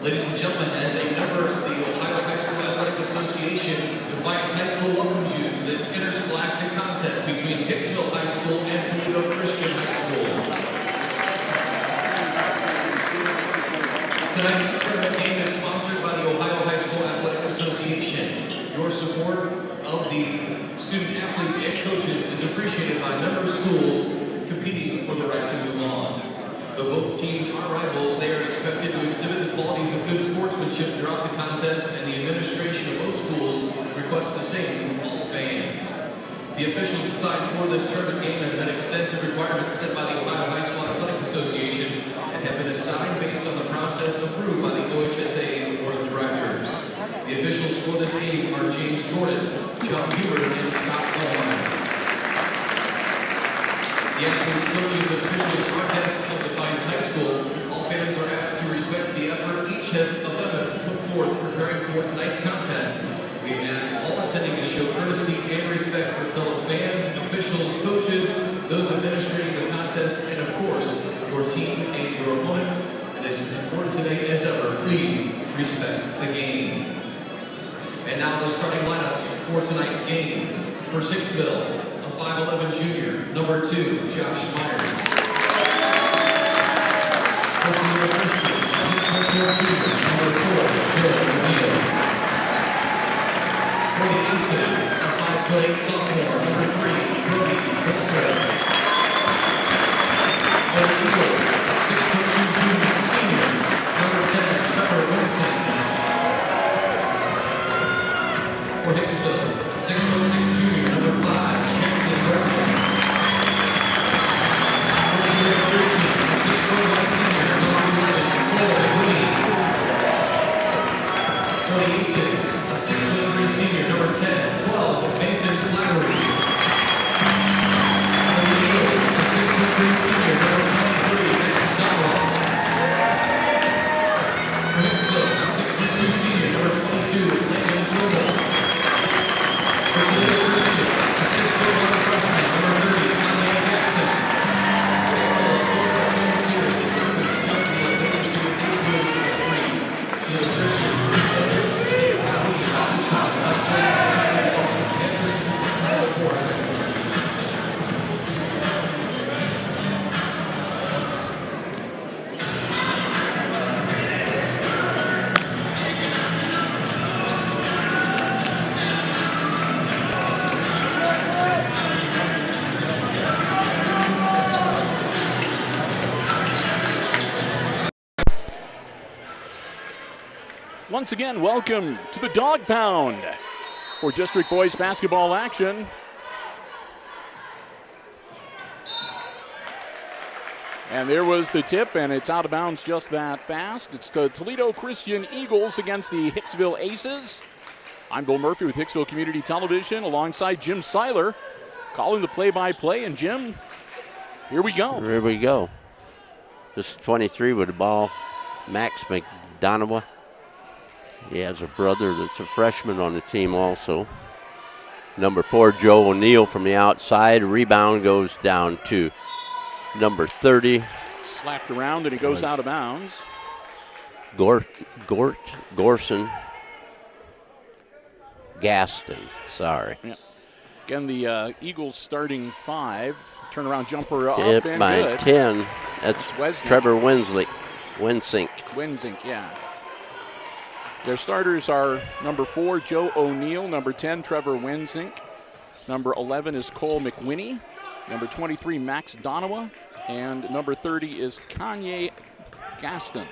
Ladies and gentlemen, as a member of the Ohio High School Athletic Association, Defiance High School welcomes you to this interscholastic contest between Hicksville High School and Toledo Christian High School. Tonight's tournament game is sponsored by the Ohio High School Athletic Association. Your support of the student athletes and coaches is appreciated by member schools competing for the right to move on. Though both teams are rivals, they are expected to exhibit the qualities of good sportsmanship throughout the contest, and the administration of both schools requests the same from all fans. The officials assigned for this tournament game have met extensive requirements set by the Ohio High School Athletic Association and have been assigned based on the process approved by the OHSA's Board of Directors. The officials for this game are James Jordan, John Hubert, and Scott Coleman. The athletes, coaches, and officials are guests of Defiance High School. All fans are asked to respect the effort each of them have put forth preparing for tonight's contest. We ask all attending to show courtesy and respect for fellow fans, officials, coaches, those administrating the contest, and of course, your team and your opponent. And as important today as ever, please respect the game. And now the starting lineups for tonight's game. For Hicksville, 5'11" junior, number 2, Josh Myers. For Toledo Christian, 6'4" junior, number 4, Joe Romero. For the Aces, a 5'8" sophomore, number 3, Brody Wilson. For the Eagles, 6'2" junior, senior, number 10, Trevor Wilson. For Hicksville, 6'6" junior, number 5, For the Aces, a 6'3" senior, number 10, 12, Mason Slattery. For the Eagles, a 6'3" senior, number 23, Max Donald. For Hicksville, a 6'2" senior, number 22, Landon Tobel. For Toledo Christian, a 6'1" freshman, number 30, Kanye Gaston. Hicksville's quarterback number 2, assistants Junkie, number 2, Adrian Priest. Toledo Christian, Once again, welcome to the Dog Pound for District Boys basketball action. And there was the tip, and it's out of bounds just that fast. It's the Toledo Christian Eagles against the Hicksville Aces. I'm Bill Murphy with Hicksville Community Television alongside Jim Seiler calling the play-by-play. And Jim, here we go. Here we go. This is 23 with the ball, Max McDonough. He has a brother that's a freshman on the team also. Number 4, Joe O'Neill from the outside. Rebound goes down to number 30. Slapped around and it goes out of bounds. Gorson. Gaston, sorry. Yeah. Again, the Eagles starting 5. Turnaround jumper up Tip and by good. 10. That's Wesnick. Trevor Winsink. Winsink, yeah. Their starters are number 4, Joe O'Neill, number 10, Trevor Winsink, number 11 is Cole McWinney, number 23, Max Donowa, and number 30 is Kanye Gaston.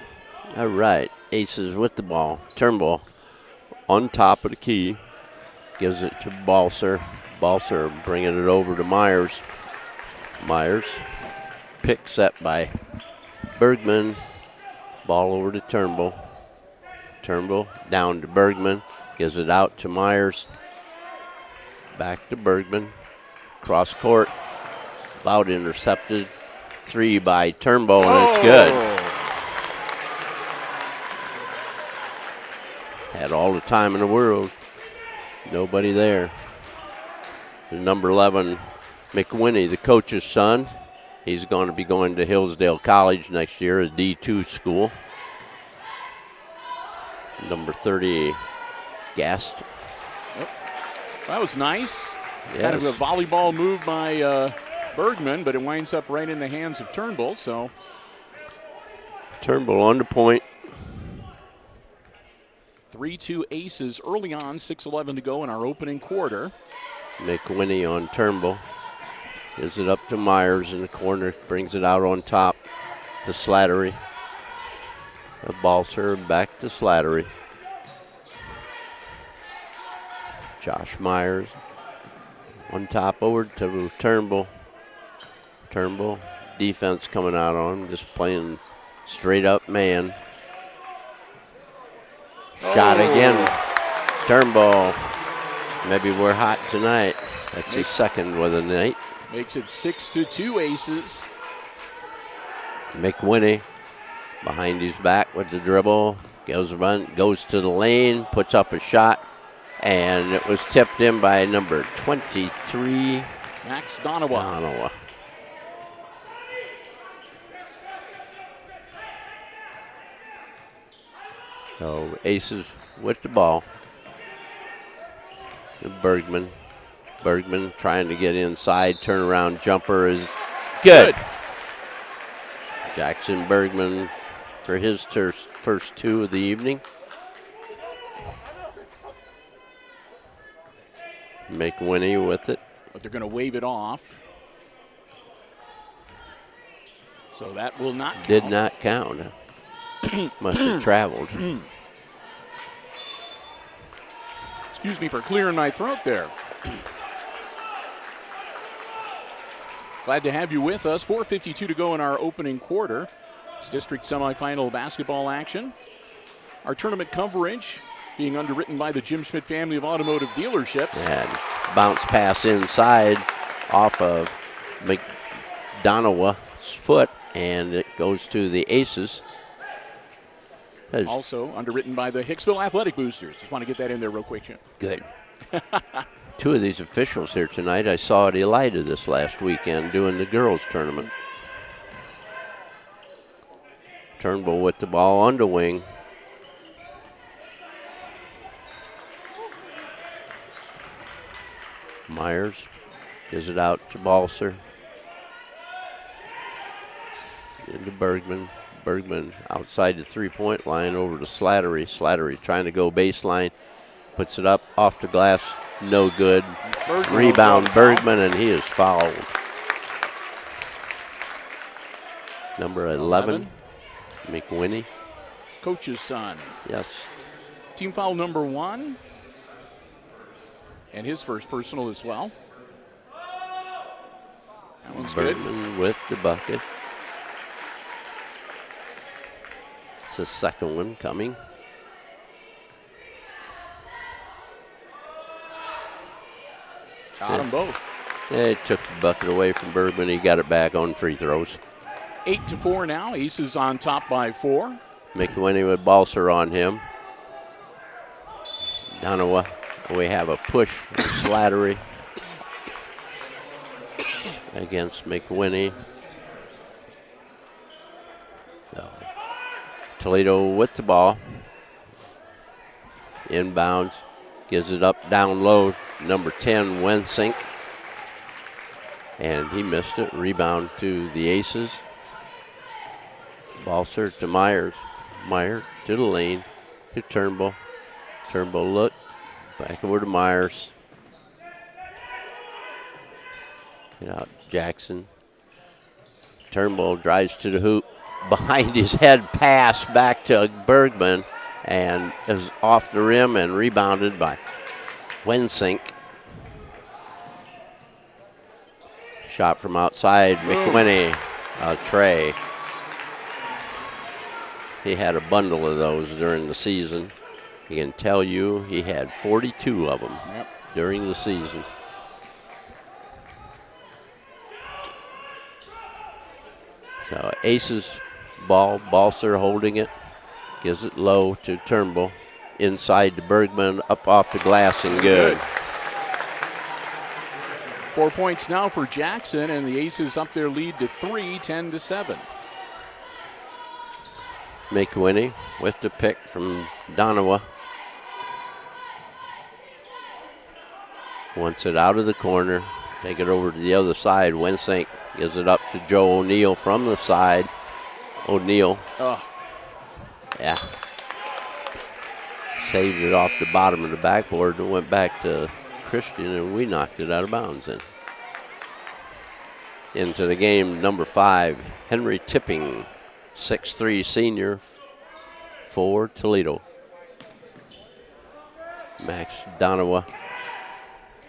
All right, Aces with the ball. Turnbull on top of the key. Gives it to Balser. Balser bringing it over to Myers. Myers picks up by Bergman. Ball over to Turnbull. Turnbull down to Bergman. Gives it out to Myers. Back to Bergman. Cross court. Loud intercepted. 3 by Turnbull, and it's good. Had all the time in the world. Nobody there. The number 11, McWinney, the coach's son. He's going to be going to Hillsdale College next year, a D2 school. Number 30, Gast. That was nice. Yes. Kind of a volleyball move by Bergman, but it winds up right in the hands of Turnbull. So Turnbull on the point. 3-2 aces early on, 6:11 to go in our opening quarter. McWinney on Turnbull. Gives it up to Myers in the corner. Brings it out on top to Slattery. The ball serve back to Slattery. Josh Myers on top over to Turnbull. Turnbull, defense coming out on him, just playing straight up man. Shot again. Turnbull. Maybe we're hot tonight. That's his second with the night. Makes it 6-2 aces. McWinney behind his back with the dribble. Goes to the lane, puts up a shot, and it was tipped in by number 23, Max Donawa. So aces with the ball. Bergman trying to get inside. Turnaround jumper is good. Jackson Bergman for his first two of the evening. McWinney with it. But they're going to wave it off. So that will not count. Did not count. Must have traveled. Excuse me for clearing my throat there. Glad to have you with us. 4:52 to go in our opening quarter. It's district semifinal basketball action. Our tournament coverage being underwritten by the Jim Schmidt family of automotive dealerships. And bounce pass inside off of McDonough's foot, and it goes to the aces. Also underwritten by the Hicksville Athletic Boosters. Just want to get that in there real quick, Jim. Good. Two of these officials here tonight. I saw at Elida this last weekend doing the girls tournament. Turnbull with the ball on the wing. Myers gives it out to Balser. Into Bergman. Bergman outside the three-point line over to Slattery. Slattery trying to go baseline. Puts it up off the glass. No good. Bergman Rebound Bergman, and he is fouled. Number 11, McWinney. Coach's son. Yes. Team foul number 1. And his first personal as well. That one's good. Bergman with the bucket. It's the second one coming. Got them both. They took the bucket away from Bergman. He got it back on free throws. 8-4 now. Aces on top by 4. McWinney with Balser on him. Donawa. We have a push from Slattery against McWinney. So, Toledo with the ball. Inbounds. Gives it up down low. Number 10, Wensink. And he missed it. Rebound to the aces. Balser to Myers. Myers to the lane. To Turnbull. Turnbull look. Back over to Myers. Get out Jackson. Turnbull drives to the hoop. Behind his head pass back to Bergman. And is off the rim and rebounded by Wensink. Shot from outside. McWinney. Trey. He had a bundle of those during the season. He can tell you he had 42 of them during the season. So aces ball. Balser holding it. Gives it low to Turnbull. Inside to Bergman. Up off the glass and good. 4 points now for Jackson, and the Aces up their lead to 3, 10-7. McWhinney with the pick from Donowa. Wants it out of the corner. Take it over to the other side. Wensink gives it up to Joe O'Neill from the side. O'Neill. Oh. Yeah. Saved it off the bottom of the backboard and went back to Christian, and we knocked it out of bounds. And into the game, number 5, Henry Tipping, 6'3" senior for Toledo. Max Donowa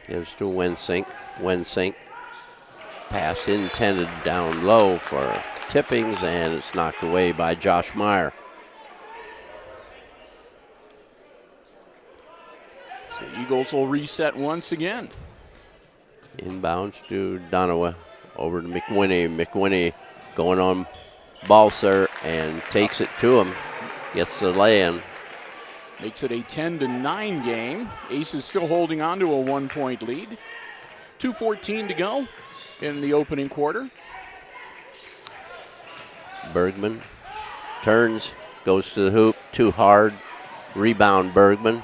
gives to Wensink. Wensink pass intended down low for Tippings, and it's knocked away by Josh Meyer. So the Eagles will reset once again. Inbounds to Donowa. Over to McWhinney. McWhinney going on Balser and takes it to him. Gets the lay-in. Makes it a 10-9 game. Aces still holding on to a 1-point lead. 2:14 to go in the opening quarter. Bergman turns, goes to the hoop, too hard. Rebound Bergman.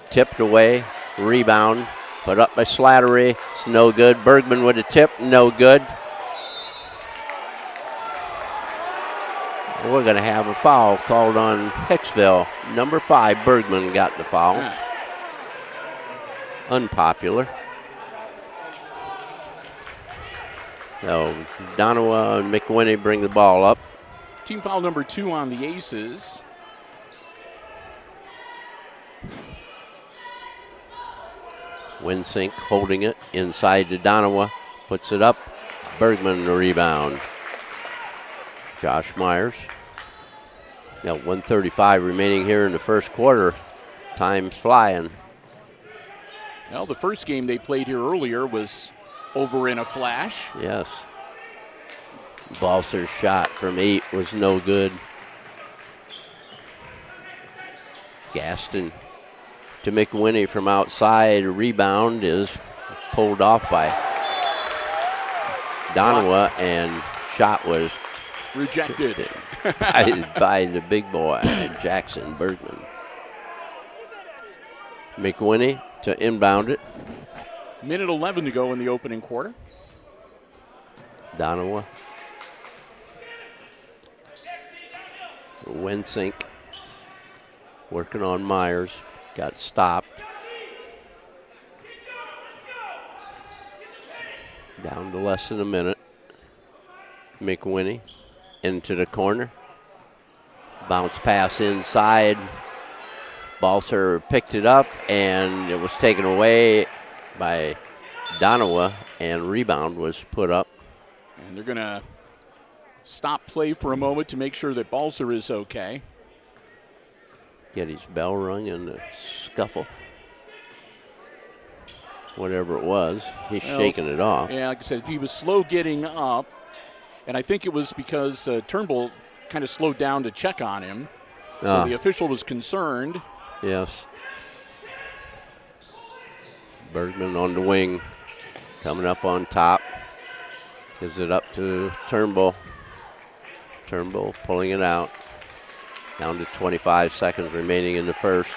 Tipped away, rebound. Put up by Slattery. It's no good. Bergman with a tip, no good. We're going to have a foul called on Hicksville. Number 5, Bergman got the foul. Yeah. Unpopular. So Donowa and McWhinney bring the ball up. Team foul number 2 on the Aces. Wensink holding it inside to Donowa. Puts it up. Bergman the rebound. Josh Myers. Got 1:35 remaining here in the first quarter. Time's flying. Well, the first game they played here earlier was over in a flash. Yes. Balser's shot from 8 was no good. Gaston to McWhinney from outside. A rebound is pulled off by Donowa, and shot was Rejected. by the big boy, Jackson Bergman. McWhinney to inbound it. Minute 11 to go in the opening quarter. Donowa. Wensink working on Myers. Got stopped. Down to less than a minute. McWhinney into the corner. Bounce pass inside. Balser picked it up, and it was taken away by Donowa, and rebound was put up. And they're going to stop play for a moment to make sure that Balser is okay. Get his bell rung in the scuffle. Whatever it was, he's shaking it off. Yeah, like I said, he was slow getting up, and I think it was because Turnbull kind of slowed down to check on him. So the official was concerned. Yes. Bergman on the wing, coming up on top. Gives it up to Turnbull. Turnbull pulling it out. Down to 25 seconds remaining in the first.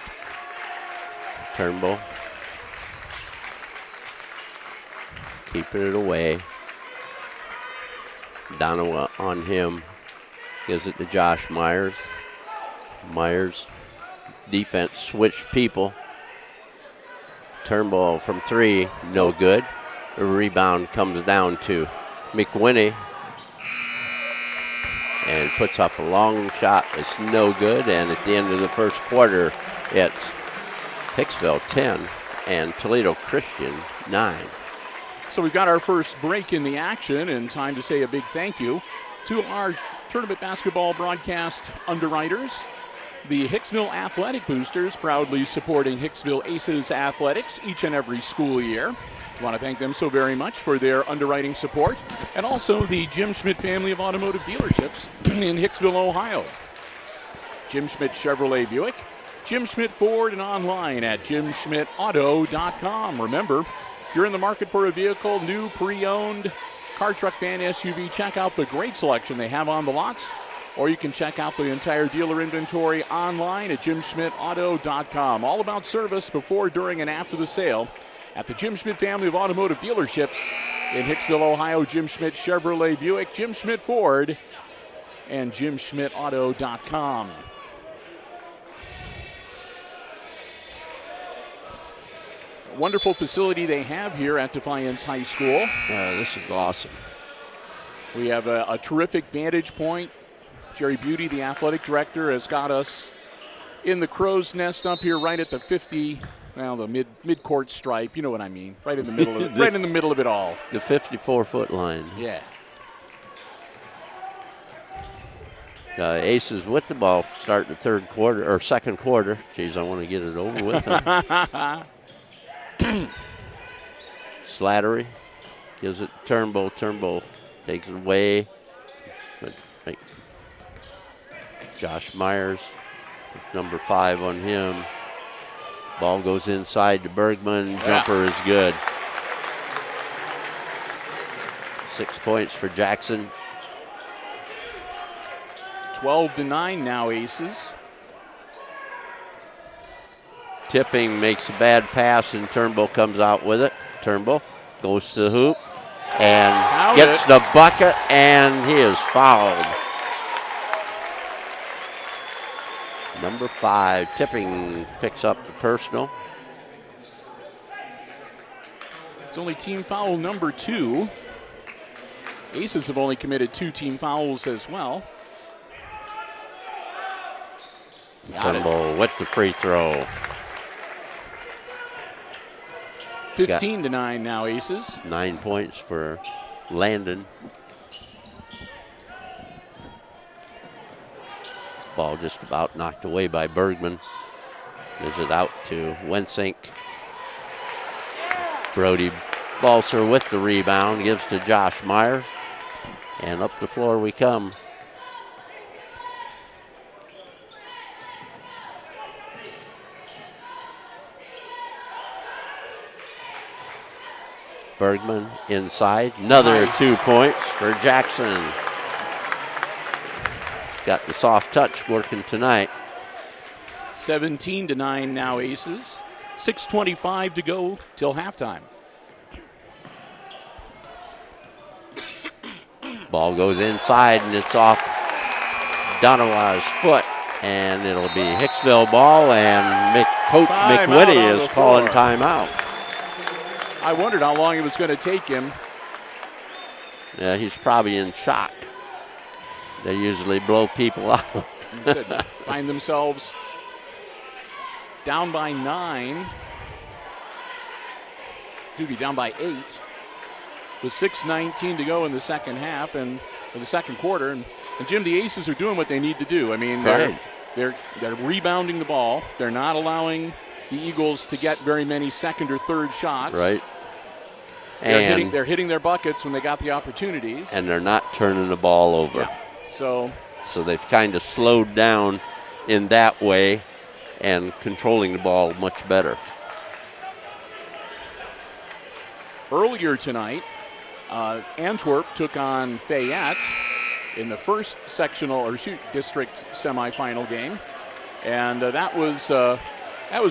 Turnbull keeping it away. Donowa on him. Gives it to Josh Myers. Myers, defense switched people. Turnbull from 3, no good. The rebound comes down to McWhinney and puts up a long shot. It's no good, and at the end of the first quarter, it's Hicksville 10 and Toledo Christian 9. So we've got our first break in the action, and time to say a big thank you to our tournament basketball broadcast underwriters. The Hicksville Athletic Boosters, proudly supporting Hicksville Aces athletics each and every school year. I want to thank them so very much for their underwriting support. And also the Jim Schmidt family of automotive dealerships in Hicksville, Ohio. Jim Schmidt Chevrolet Buick, Jim Schmidt Ford, and online at jimschmidtauto.com. Remember, if you're in the market for a vehicle, new, pre-owned, car, truck, van, SUV, check out the great selection they have on the lots or you can check out the entire dealer inventory online at jimschmidtauto.com. All about service before, during, and after the sale at the Jim Schmidt family of automotive dealerships in Hicksville, Ohio. Jim Schmidt Chevrolet Buick, Jim Schmidt Ford, and jimschmidtauto.com. Wonderful facility they have here at Defiance High School. This is awesome. We have a terrific vantage point. Jerry Beauty, the athletic director, has got us in the crow's nest up here right at the 50, well, the mid-court stripe. You know what I mean. Right in the middle of it, right in the middle of it all. The 54-foot line. Yeah. Aces with the ball starting the third quarter, or second quarter. Geez, I want to get it over with. Slattery gives it to Turnbull. Turnbull takes it away. But Josh Myers, number 5 on him. Ball goes inside to Bergman. Jumper is good. 6 points for Jackson. 12-9 now, Aces. Tipping makes a bad pass, and Turnbull comes out with it. Turnbull goes to the hoop and gets the bucket, and he is fouled. Number 5, Tipping picks up the personal. It's only team foul number 2. Aces have only committed 2 team fouls as well. Turnbull with the free throw. 15-9 now, Aces. 9 points for Landon. Ball just about knocked away by Bergman. Gives it out to Wensink. Brody Balser with the rebound. Gives to Josh Meyer. And up the floor we come. Bergman inside. Another Nice. 2 points for Jackson. Got the soft touch working tonight. 17-9 now, Aces. 6:25 to go till halftime. Ball goes inside, and it's off Donawa's foot. And it'll be Hicksville ball, and Coach Timeout McWhitty on is the calling floor. timeout. I wondered how long it was going to take him. Yeah, he's probably in shock. They usually blow people out. Find themselves down by 9. Could be down by 8. With 6:19 to go in the second half and in the second quarter. And Jim, the Aces are doing what they need to do. I mean, they're rebounding the ball. They're not allowing the Eagles to get very many second or third shots. Right. They're hitting their buckets when they got the opportunities. And they're not turning the ball over. Yeah. So they've kind of slowed down in that way and controlling the ball much better. earlier tonight, Antwerp took on Fayette in the first district semifinal game, and that was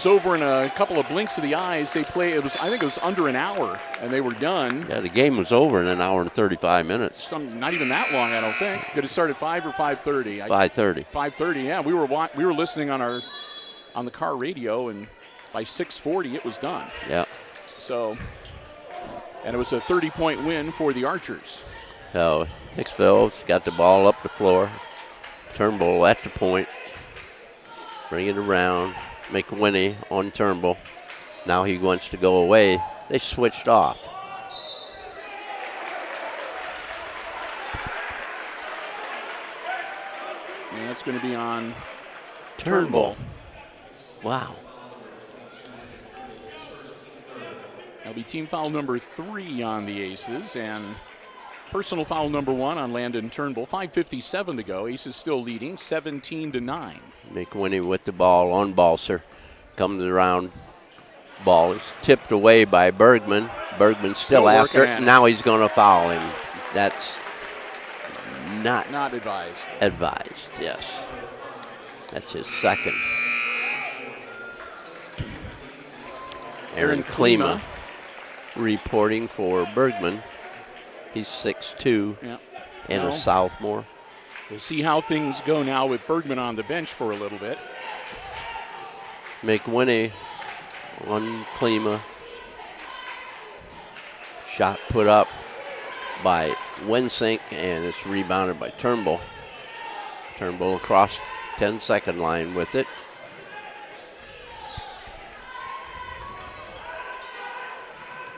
over in a couple of blinks of the eyes. I think it was under an hour, and they were done. Yeah, the game was over in an hour and 35 minutes. Not even that long, I don't think. Did it start at 5 or 5:30? 5:30. 5:30. Yeah, we were listening on the car radio, and by 6:40 it was done. Yeah. So, and it was a 30-point win for the Archers. So Hicksville's got the ball up the floor. Turnbull at the point. Bring it around. McWhinney on Turnbull. Now he wants to go away. They switched off. And that's going to be on Turnbull. Wow. That'll be team foul number 3 on the Aces, and personal foul number 1 on Landon Turnbull. 5:57 to go. Aces still leading 17-9. McWhinney with the ball on Balser. Comes around. Ball is tipped away by Bergman. Bergman still after it. working at it. Now he's going to foul him. That's not advised. advised, yes. That's his second. Aaron Klima reporting for Bergman. He's 6'2", and a sophomore. We'll see how things go now with Bergman on the bench for a little bit. McWinney on Klima. Shot put up by Wensink, and it's rebounded by Turnbull. Turnbull across 10-second line with it.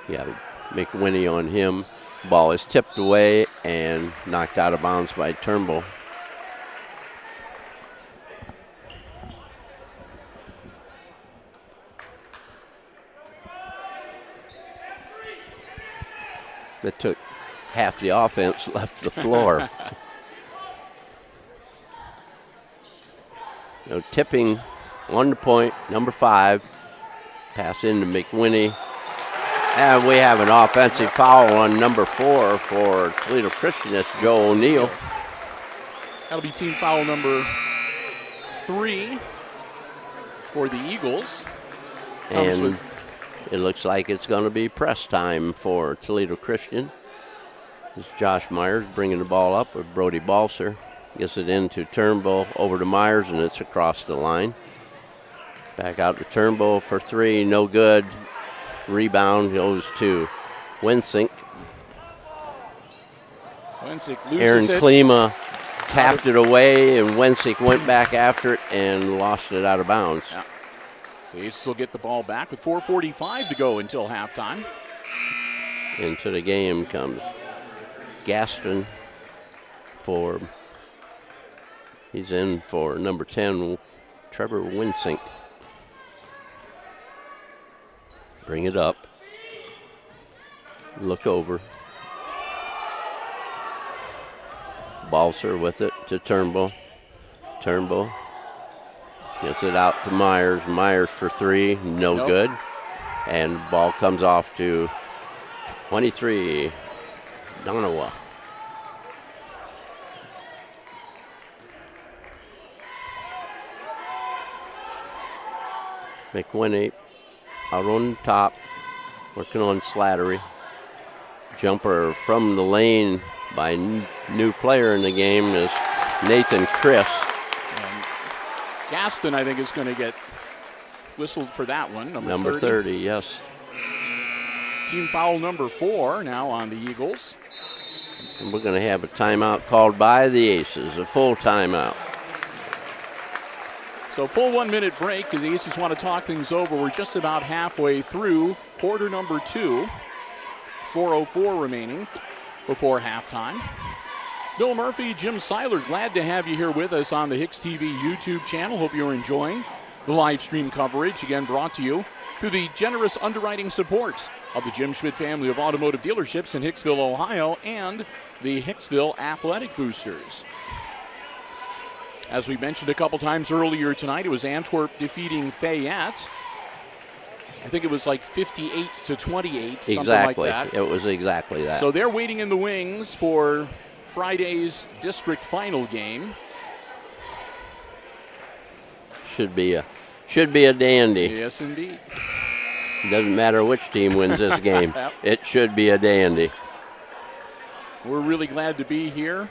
Yeah, McWinney on him. Ball is tipped away and knocked out of bounds by Turnbull. That took half the offense left the floor. No tipping on the point, number 5. Pass into McWinney. And we have an offensive foul on number 4 for Toledo Christian. That's Joe O'Neill. That'll be team foul number 3 for the Eagles. And it looks like it's going to be press time for Toledo Christian. It's Josh Myers bringing the ball up with Brody Balser. Gets it into Turnbull, over to Myers, and it's across the line. Back out to Turnbull for 3, no good. Rebound goes to Wensink. Wensink loses Aaron it. Klima tapped it away, and Wensink went back after it and lost it out of bounds. Yeah. So you still get the ball back with 4:45 to go until halftime. Into the game comes Gaston he's in for number 10, Trevor Wensink. Bring it up. Look over. Balser with it to Turnbull. Turnbull gets it out to Myers. Myers for 3, no good. And ball comes off to 23, Donawa. McWinney out on top, working on Slattery. Jumper from the lane by new player in the game is Nathan Chris. And Gaston, I think, is going to get whistled for that one. Number 30, yes. Team foul number 4 now on the Eagles. And we're going to have a timeout called by the Aces, a full timeout. So full 1-minute break because the Aces want to talk things over. We're just about halfway through quarter number 2. 4:04 remaining before halftime. Bill Murphy, Jim Seiler, glad to have you here with us on the HIX-TV YouTube channel. Hope you're enjoying the live stream coverage, again brought to you through the generous underwriting support of the Jim Schmidt family of automotive dealerships in Hicksville, Ohio, and the Hicksville Athletic Boosters. As we mentioned a couple times earlier tonight, it was Antwerp defeating Fayette. I think it was like 58-28, something like that. It was exactly that. So they're waiting in the wings for Friday's district final game. Should be a dandy. Yes, indeed. Doesn't matter which team wins this game. It should be a dandy. We're really glad to be here.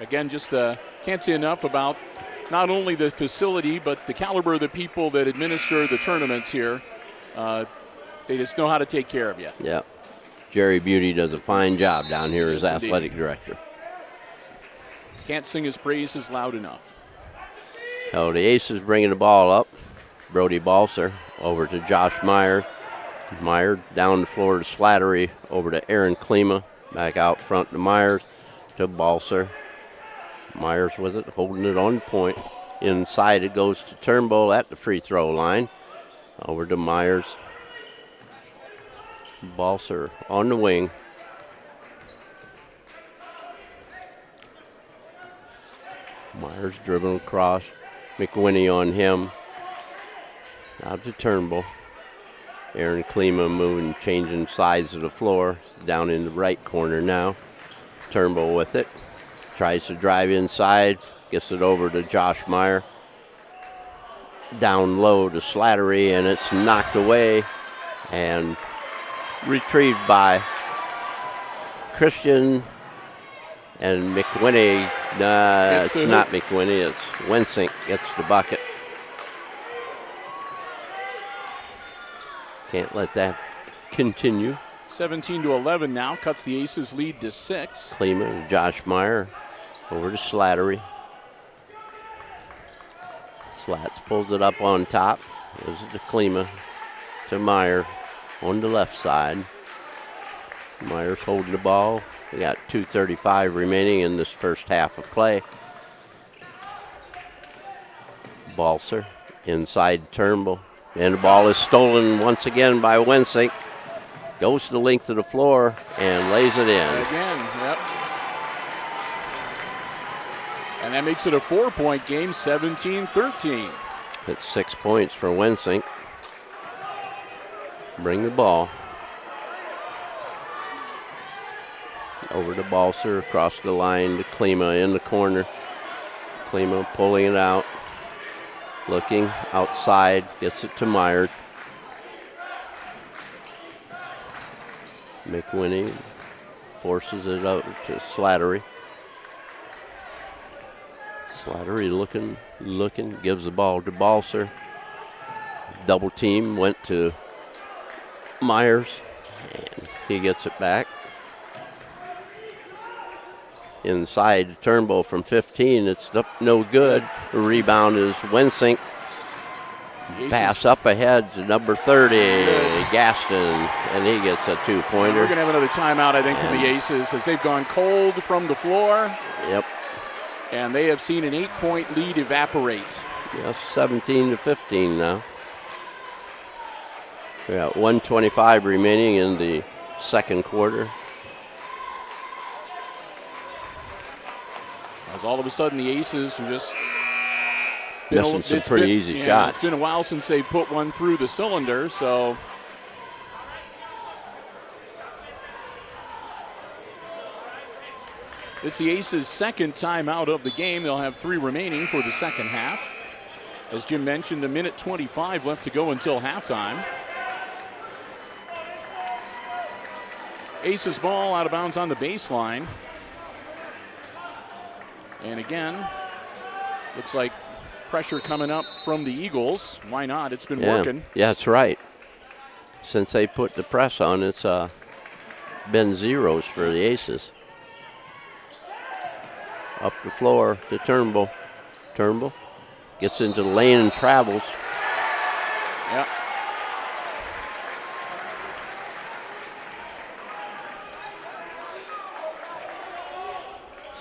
Again, just can't say enough about not only the facility, but the caliber of the people that administer the tournaments here. They just know how to take care of you. Yeah. Jerry Beauty does a fine job down here as athletic director. Can't sing his praises loud enough. Oh, the Aces bringing the ball up. Brody Balser over to Josh Meyer. Meyer down the floor to Slattery, over to Aaron Klima. Back out front to Myers, to Balser. Myers with it, holding it on point. Inside it goes to Turnbull at the free throw line. Over to Myers. Balser on the wing. Myers dribbling across. McWinney on him. Out to Turnbull. Aaron Klima moving, changing sides of the floor. Down in the right corner now. Turnbull with it. Tries to drive inside. Gets it over to Josh Meyer. Down low to Slattery, and it's knocked away and retrieved by Christian and McWinney. It's not McWinney, it's Wensink gets the bucket. Can't let that continue. 17-11 now, cuts the Aces lead to 6. Klima, Josh Meyer over to Slattery. Slats pulls it up on top. Gives it to Klima, to Meyer on the left side. Meyer's holding the ball. We got 2:35 remaining in this first half of play. Balser inside Turnbull. And the ball is stolen once again by Wensink. Goes to the length of the floor and lays it in. Again, yep. And that makes it a 4-point game, 17-13. It's 6 points for Wensink. Bring the ball. Over to Balser, across the line to Klima in the corner. Klima pulling it out. Looking outside, gets it to Meyer. McWinney forces it out to Slattery. Slattery looking, gives the ball to Balser. Double team went to Myers, and he gets it back. Inside Turnbull from 15, it's up no good. The rebound is Wensink. Pass up ahead to number 30, Gaston, and he gets a 2-pointer. We're going to have another timeout, I think, from the Aces as they've gone cold from the floor. Yep. And they have seen an 8-point lead evaporate. Yes, 17-15 now. We got 1:25 remaining in the second quarter. As all of a sudden the Aces are just missing some pretty easy shots. It's been a while since they put one through the cylinder, so it's the Aces' second timeout of the game. They'll have 3 remaining for the second half. As Jim mentioned, 1:25 left to go until halftime. Aces ball out of bounds on the baseline. And again, looks like pressure coming up from the Eagles. Why not? It's been working. Yeah, that's right. Since they put the press on, it's been zeros for the Aces. Up the floor to Turnbull. Turnbull gets into the lane and travels. Yep.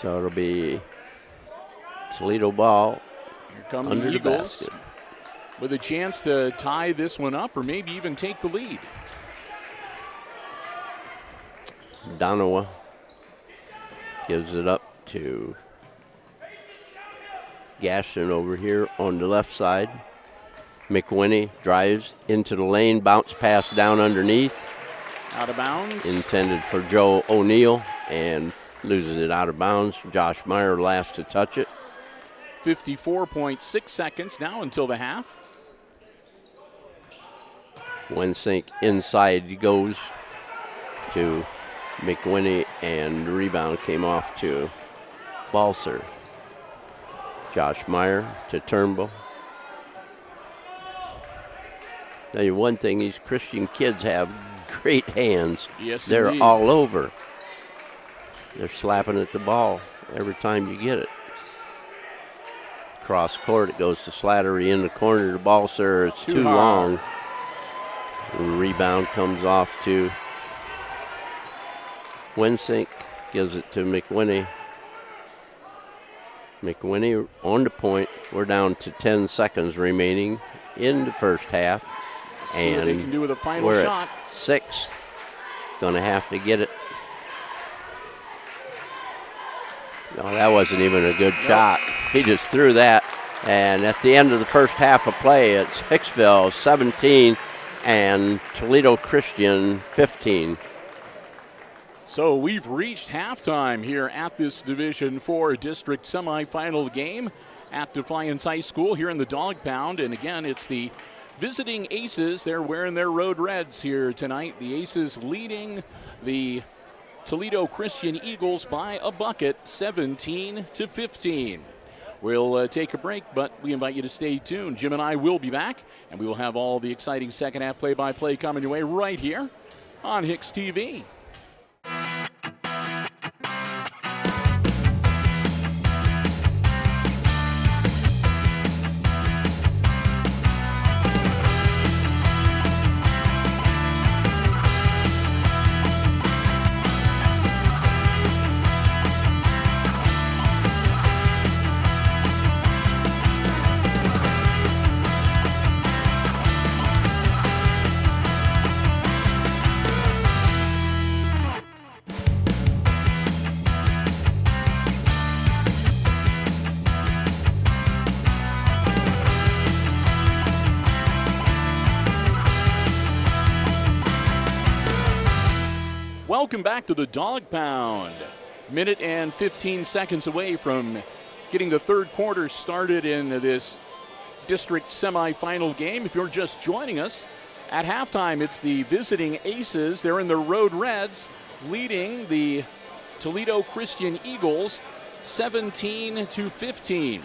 So it'll be Toledo ball. Here come under the Eagles basket, with a chance to tie this one up or maybe even take the lead. Donowa gives it up to Gaston over here on the left side. McWinney drives into the lane, bounce pass down underneath. Out of bounds. Intended for Joe O'Neill and loses it out of bounds. Josh Meyer last to touch it. 54.6 seconds now until the half. Wensink inside goes to McWinney, and the rebound came off to Balser. Josh Meyer to Turnbull. Now, one thing, these Christian kids have great hands. Yes, they're indeed. all over. They're slapping at the ball every time you get it. Cross court, it goes to Slattery in the corner to Balser. It's too long. The rebound comes off to Wensink, gives it to McWinney. McWinney on the point. We're down to 10 seconds remaining in the first half. See what they can do with a final shot. At 6. Gonna have to get it. No, that wasn't even a good shot. He just threw that. And at the end of the first half of play, it's Hicksville 17 and Toledo Christian 15. So we've reached halftime here at this Division IV District semifinal game at Defiance High School here in the Dog Pound. And again, it's the visiting Aces. They're wearing their road reds here tonight. The Aces leading the Toledo Christian Eagles by a bucket, 17-15. We'll take a break, but we invite you to stay tuned. Jim and I will be back, and we will have all the exciting second half play-by-play coming your way right here on HIX-TV. Welcome back to the Dog Pound. Minute and 15 seconds away from getting the third quarter started in this district semifinal game. If you're just joining us, at halftime it's the visiting Aces. They're in the road reds, leading the Toledo Christian Eagles 17-15.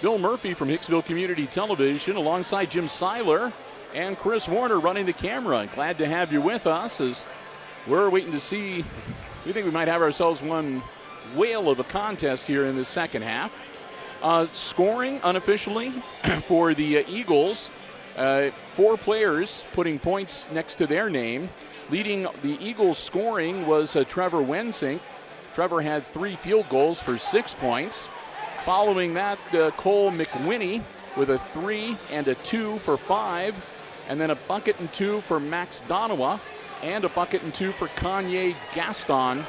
Bill Murphy from Hicksville Community Television alongside Jim Seiler and Chris Warner running the camera. Glad to have you with us as we're waiting to see. We think we might have ourselves one whale of a contest here in the second half. Scoring unofficially for the Eagles, 4 players putting points next to their name. Leading the Eagles scoring was Trevor Wensink. Trevor had 3 field goals for 6 points. Following that, Cole McWinney with a 3 and a 2 for 5. And then a bucket and 2 for Max Donowa. And a bucket and 2 for Kanye Gaston.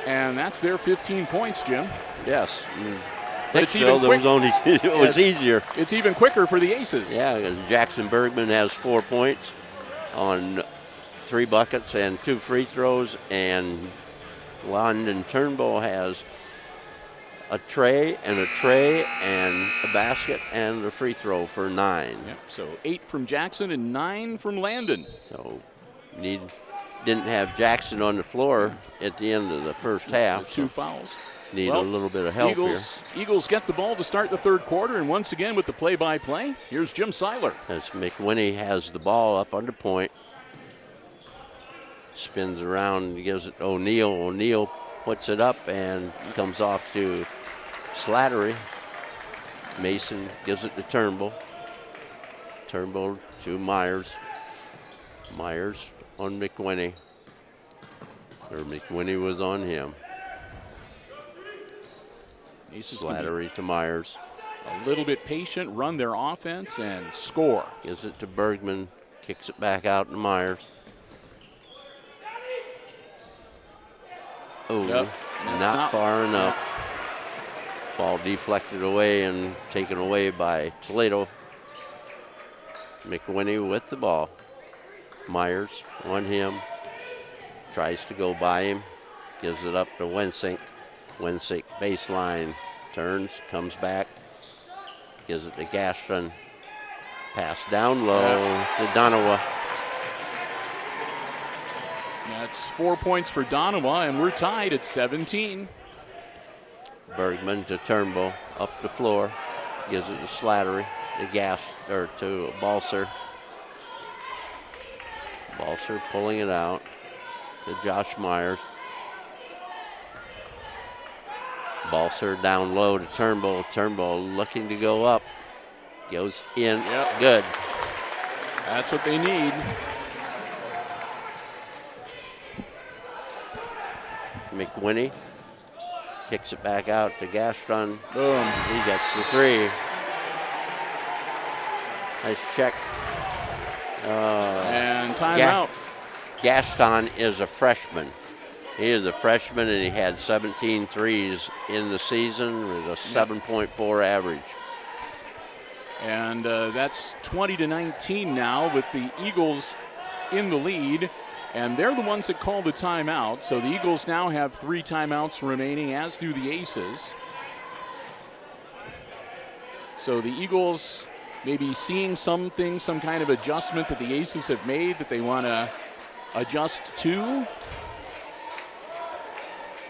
And that's their 15 points, Jim. Yes. Hicksville, it was easier. It's even quicker for the Aces. Yeah, because Jackson Bergman has 4 points on 3 buckets and 2 free throws. And London Turnbull has a tray and a basket and a free throw for 9. Yep. So 8 from Jackson and 9 from Landon. So didn't have Jackson on the floor at the end of the first half. 2 fouls. Need a little bit of help here. Eagles get the ball to start the third quarter, and once again with the play-by-play, here's Jim Seiler. As McWinney has the ball up under point. Spins around and gives it to O'Neal. O'Neal puts it up and comes off to Slattery. Mason gives it to Turnbull. Turnbull to Myers. Myers on McWinney. Or McWinney was on him. Slattery to Myers. A little bit patient, run their offense, and score. Gives it to Bergman. Kicks it back out to Myers. Oh, not far enough. Ball deflected away and taken away by Toledo. McWinney with the ball. Myers on him. Tries to go by him. Gives it up to Wensink. Wensink baseline. Turns, comes back. Gives it to Gaston. Pass down low to Donowa. That's 4 points for Donowa, and we're tied at 17. Bergman to Turnbull, up the floor. Gives it to Slattery, to Balser. Balser pulling it out to Josh Myers. Balser down low to Turnbull. Turnbull looking to go up. Goes in. Good. That's what they need. McWinney kicks it back out to Gaston. Boom. He gets the 3. Nice check. And timeout. Gaston is a freshman. He is a freshman, and he had 17 threes in the season with a 7.4 average. And that's 20-19 now with the Eagles in the lead. And they're the ones that call the timeout. So the Eagles now have 3 timeouts remaining, as do the Aces. So the Eagles maybe seeing something, some kind of adjustment that the Aces have made that they want to adjust to.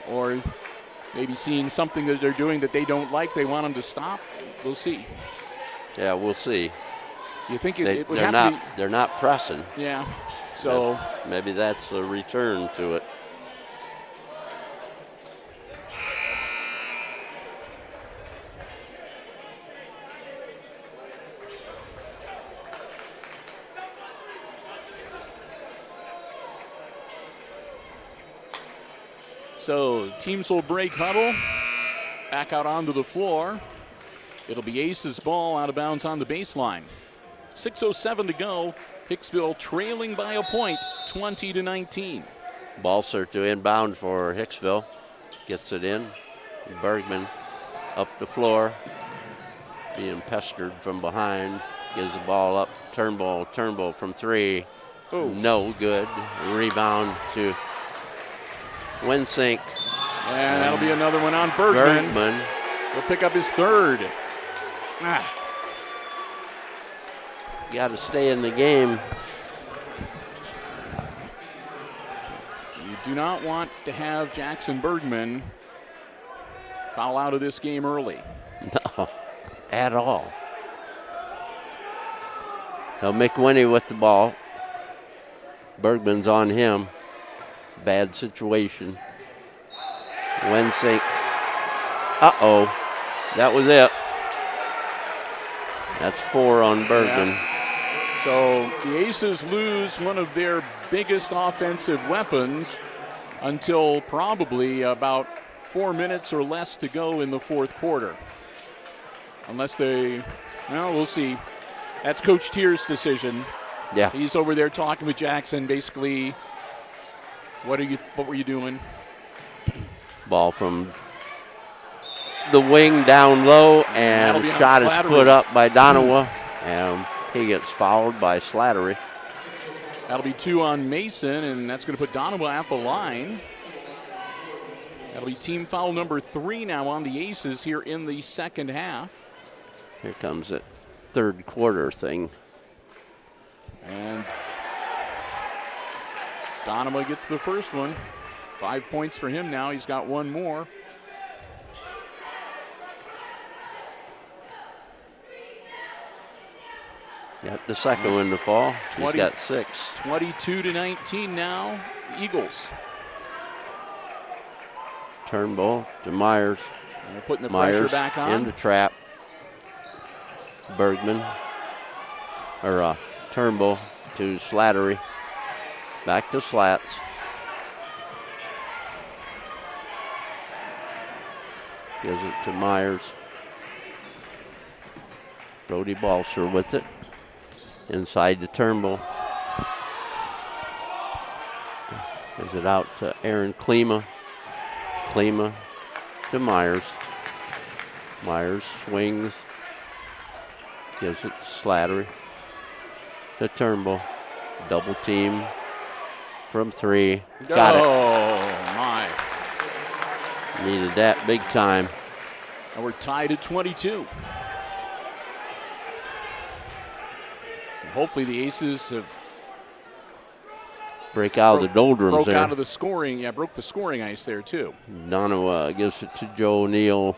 Or maybe seeing something that they're doing that they don't like, they want them to stop. We'll see. Yeah, we'll see. You think it would have to be? They're not pressing. Yeah. So maybe that's a return to it. So teams will break huddle, back out onto the floor. It'll be Aces ball out of bounds on the baseline. 6:07 to go. Hicksville trailing by a point, 20-19. Balser to inbound for Hicksville. Gets it in. Bergman up the floor. Being pestered from behind. Gives the ball up. Turnbull from 3. Ooh. No good. Rebound to Winsink. And that'll be another one on Bergman. He'll pick up his 3rd. Got to stay in the game. You do not want to have Jackson Bergman foul out of this game early. No, at all. Now McWinney with the ball. Bergman's on him. Bad situation. Winsink. Uh-oh. That was it. That's 4 on Bergman. Yeah. So the Aces lose one of their biggest offensive weapons until probably about 4 minutes or less to go in the 4th quarter. Unless we'll see. That's Coach Tier's decision. Yeah. He's over there talking with Jackson, basically, what were you doing? Ball from the wing down low, and shot is put up by Donowa, and he gets fouled by Slattery. That'll be 2 on Mason, and that's going to put Donowa at the line. That'll be team foul number 3 now on the Aces here in the 2nd half. Here comes it, 3rd quarter thing. And Donowa gets the first one. 5 points for him now. He's got 1 more. Got the second one to fall. He's got 6. 22-19 now, Eagles. Turnbull to Myers. And they're putting the pressure back on. In the trap. Bergman. Turnbull to Slattery. Back to Slats. Gives it to Myers. Brody Balser with it. Inside to Turnbull. Gives it out to Aaron Klima. Klima to Myers. Myers swings. Gives it to Slattery. To Turnbull. Double team from 3. Got it. Oh, my. Needed that big time. And we're tied at 22. And hopefully the Aces have break out of the doldrums broke there. out of the scoring. Yeah, broke the scoring ice there too. Donowa gives it to Joe O'Neill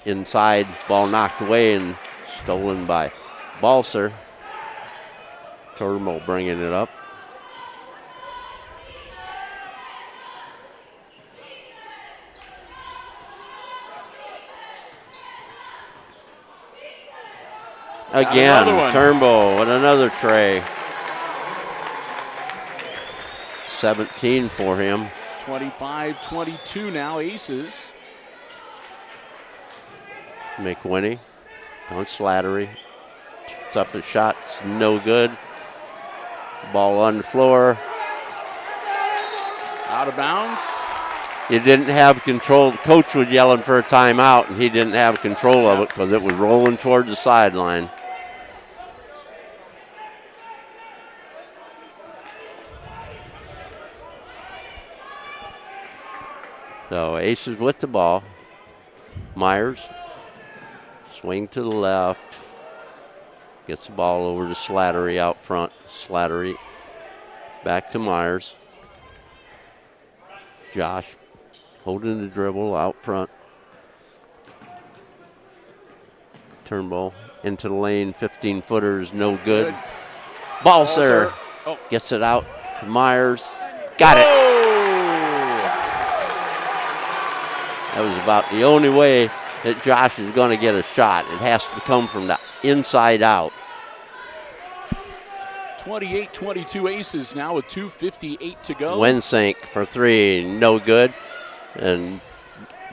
inside. Ball knocked away and stolen by Balser. Turnbull bringing it up. Again, Turnbull with another tray. 17 for him. 25-22 now, Aces. McWinney on Slattery. It's up a shot, it's no good. Ball on the floor. Out of bounds. He didn't have control. The coach was yelling for a timeout, and he didn't have control of it because it was rolling toward the sideline. So Aces with the ball. Myers, swing to the left. Gets the ball over to Slattery out front. Slattery back to Myers. Josh holding the dribble out front. Turnbull into the lane. 15-footer is no good. Balser gets it out to Myers. Got it. That was about the only way that Josh is going to get a shot. It has to come from the inside out. 28-22 Aces now with 2:58 to go. Wensink for three, no good. And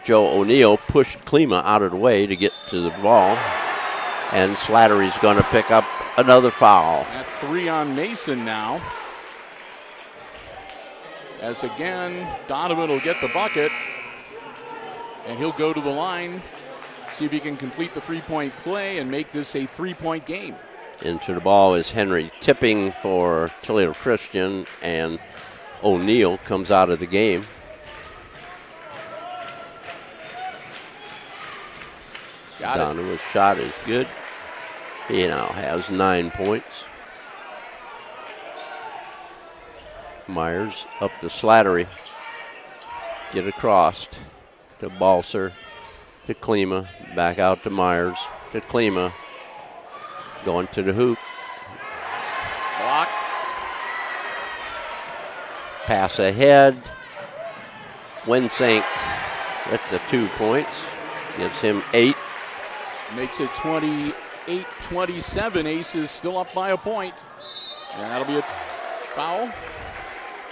Joe O'Neill pushed Klima out of the way to get to the ball. And Slattery's going to pick up another foul. That's 3 on Mason now. As again, Donovan will get the bucket. And he'll go to the line, see if he can complete the three-point play and make this a 3-point game. Into the ball is Henry tipping for Toledo Christian, and O'Neill comes out of the game. Donovan's shot is good. He now has 9 points. Myers up to Slattery. Get across to Balser, to Klima, back out to Myers, to Klima, going to the hoop. Blocked. Pass ahead. Wensink with the 2 points. Gives him 8. Makes it 28-27. Aces still up by a point. And that'll be a foul.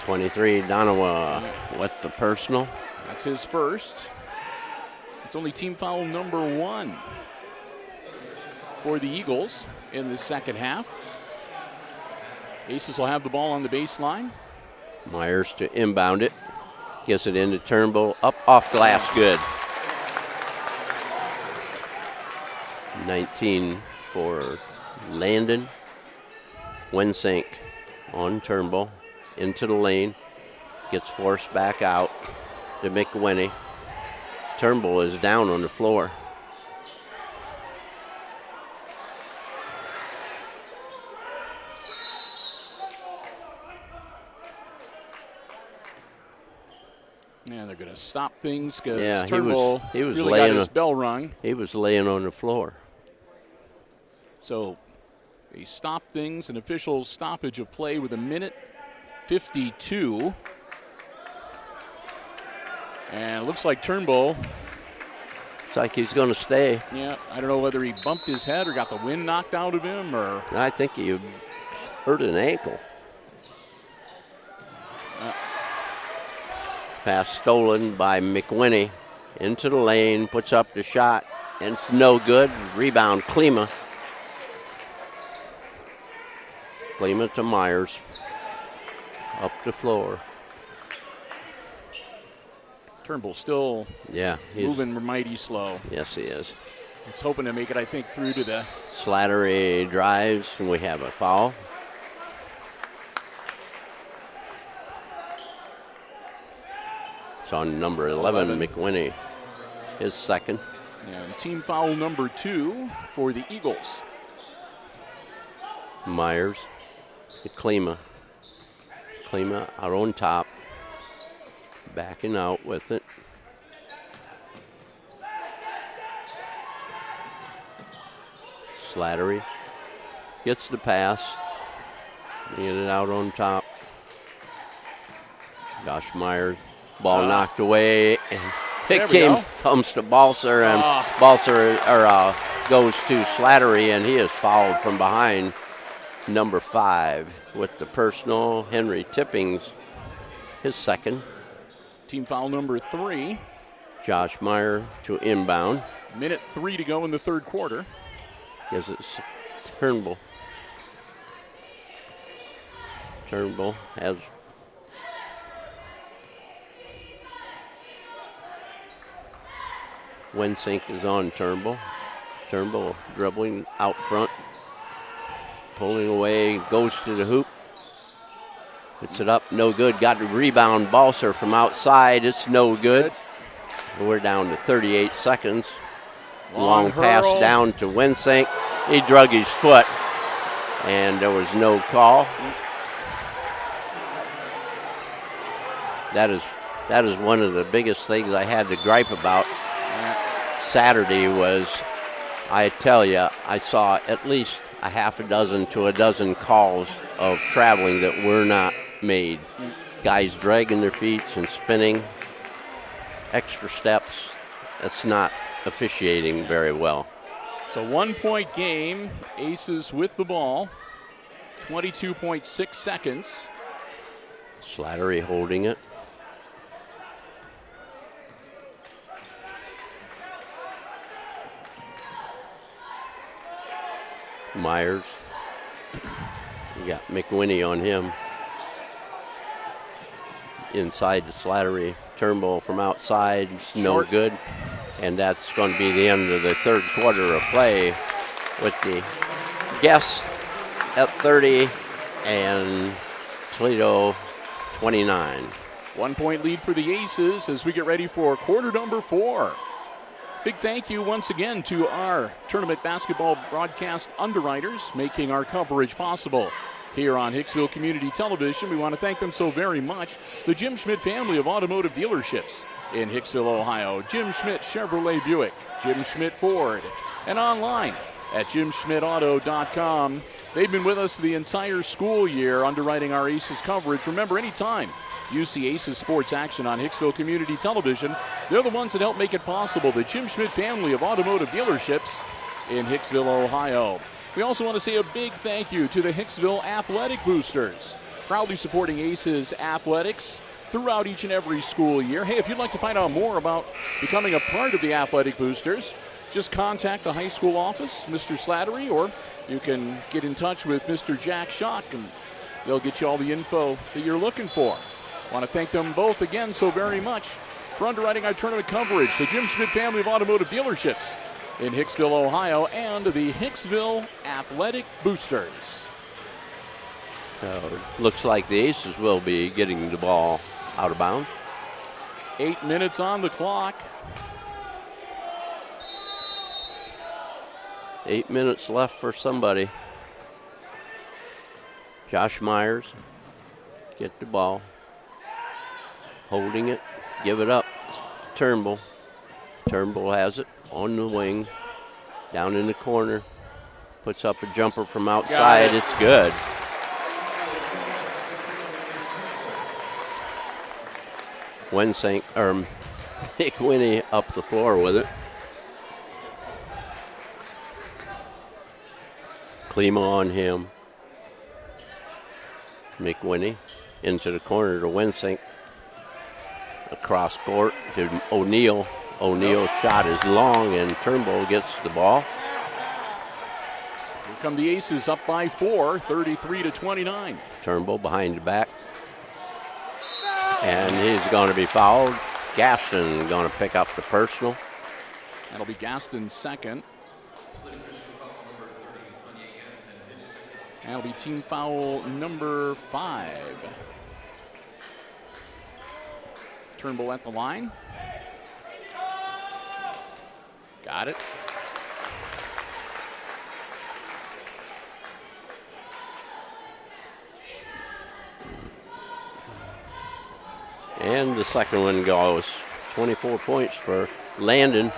23, Donovan with the personal. That's his first. It's only team foul number 1 for the Eagles in the second half. Aces will have the ball on the baseline. Myers to inbound it. Gets it into Turnbull. Up off glass, good. 19 for Landon. Wensink on Turnbull. Into the lane. Gets forced back out to McWinney. Turnbull is down on the floor. Yeah, they're going to stop things because Yeah, Turnbull he was really laying got his bell rung. He was laying on the floor. So they stop things, an official stoppage of play with 1:52. And it looks like Turnbull. It's like he's going to stay. Yeah, I don't know whether he bumped his head or got the wind knocked out of him or. I think he hurt an ankle. Pass stolen by McWinney. Into the lane, puts up the shot, and it's no good. Rebound, Klima. Klima to Myers. Up the floor. Turnbull still moving mighty slow. Yes, he is. It's hoping to make it, I think, through to the. Slattery drives, and we have a foul. It's on number 11, McWinney. His second. And team foul number 2 for the Eagles. Myers to Klima. Klima out on top. Backing out with it. Slattery gets the pass. Get it out on top. Josh Myers. Ball knocked away. And it comes to Balser. And Balser goes to Slattery. And he is fouled from behind. Number 5 with the personal. Henry Tippings, his second. Team foul number 3. Josh Meyer to inbound. 1:03 to go in the third quarter. Gives it Turnbull. Turnbull has Wensink is on Turnbull. Turnbull dribbling out front. Pulling away, goes to the hoop. Puts it up, no good. Got the rebound, Balser from outside. It's no good. We're down to 38 seconds. Long pass hurl. down to Winsink. He drug his foot, and there was no call. That is one of the biggest things I had to gripe about Saturday was, I tell you, I saw at least a half a dozen to a dozen calls of traveling that were not made. Guys dragging their feet and spinning, extra steps. That's not officiating very well. It's a 1-point game. Aces with the ball. 22.6 seconds. Slattery holding it. Myers. You got McWinney on him. Inside to Slattery. Turnbull from outside. It's no Short. good. And that's going to be the end of the third quarter of play with the Guests at 30 and Toledo 29. 1-point lead for the Aces as we get ready for quarter number 4. Big thank you once again to our tournament basketball broadcast underwriters making our coverage possible here on Hicksville Community Television. We want to thank them so very much. The Jim Schmidt family of automotive dealerships in Hicksville, Ohio. Jim Schmidt Chevrolet Buick, Jim Schmidt Ford, and online at jimschmidtauto.com. They've been with us the entire school year underwriting our Aces coverage. Remember, anytime you see Aces sports action on Hicksville Community Television, they're the ones that help make it possible. The Jim Schmidt family of automotive dealerships in Hicksville, Ohio. We also want to say a big thank you to the Hicksville Athletic Boosters, proudly supporting Aces athletics throughout each and every school year. Hey, if you'd like to find out more about becoming a part of the Athletic Boosters, just contact the high school office, Mr. Slattery, or you can get in touch with Mr. Jack Schock, and they'll get you all the info that you're looking for. I want to thank them both again so very much for underwriting our tournament coverage. The Jim Schmidt family of automotive dealerships in Hicksville, Ohio, and the Hicksville Athletic Boosters. Looks like the Aces will be getting the ball out of bounds. 8 minutes on the clock. 8 minutes left for somebody. Josh Myers, get the ball. Holding it, give it up. Turnbull. Turnbull has it on the wing, down in the corner. Puts up a jumper from outside. It's good. Winsink, or McWinney up the floor with it. Klima on him. McWinney into the corner to Winsink. Across court to O'Neal. O'Neal's shot is long, and Turnbull gets the ball. Here come the Aces up by 4, 33-29. Turnbull behind the back. And he's going to be fouled. Gaston going to pick up the personal. That'll be Gaston's second. That'll be team foul number 5. Turnbull at the line. Got it. And the second one goes. 24 points for Landon.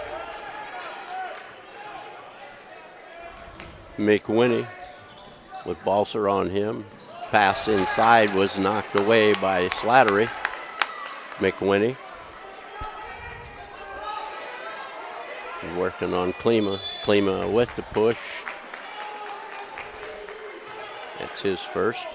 McWinney with Balser on him. Pass inside was knocked away by Slattery. McWinney. Working on Klima. Klima with the push. That's his first.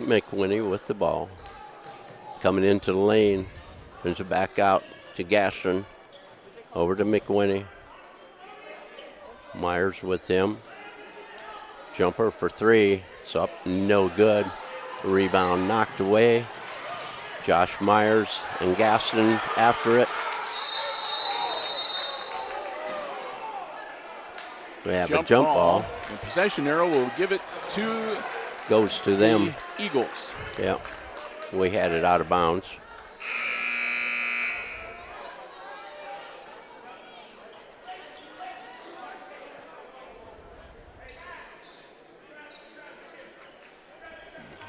McWinney with the ball. Coming into the lane. Brings it back out to Gaston. Over to McWinney. Myers with him. Jumper for 3. It's up, no good. Rebound knocked away. Josh Myers and Gaston after it. We have a jump ball. The possession arrow will give it to Goes to them. the Eagles. Yeah. We had it out of bounds.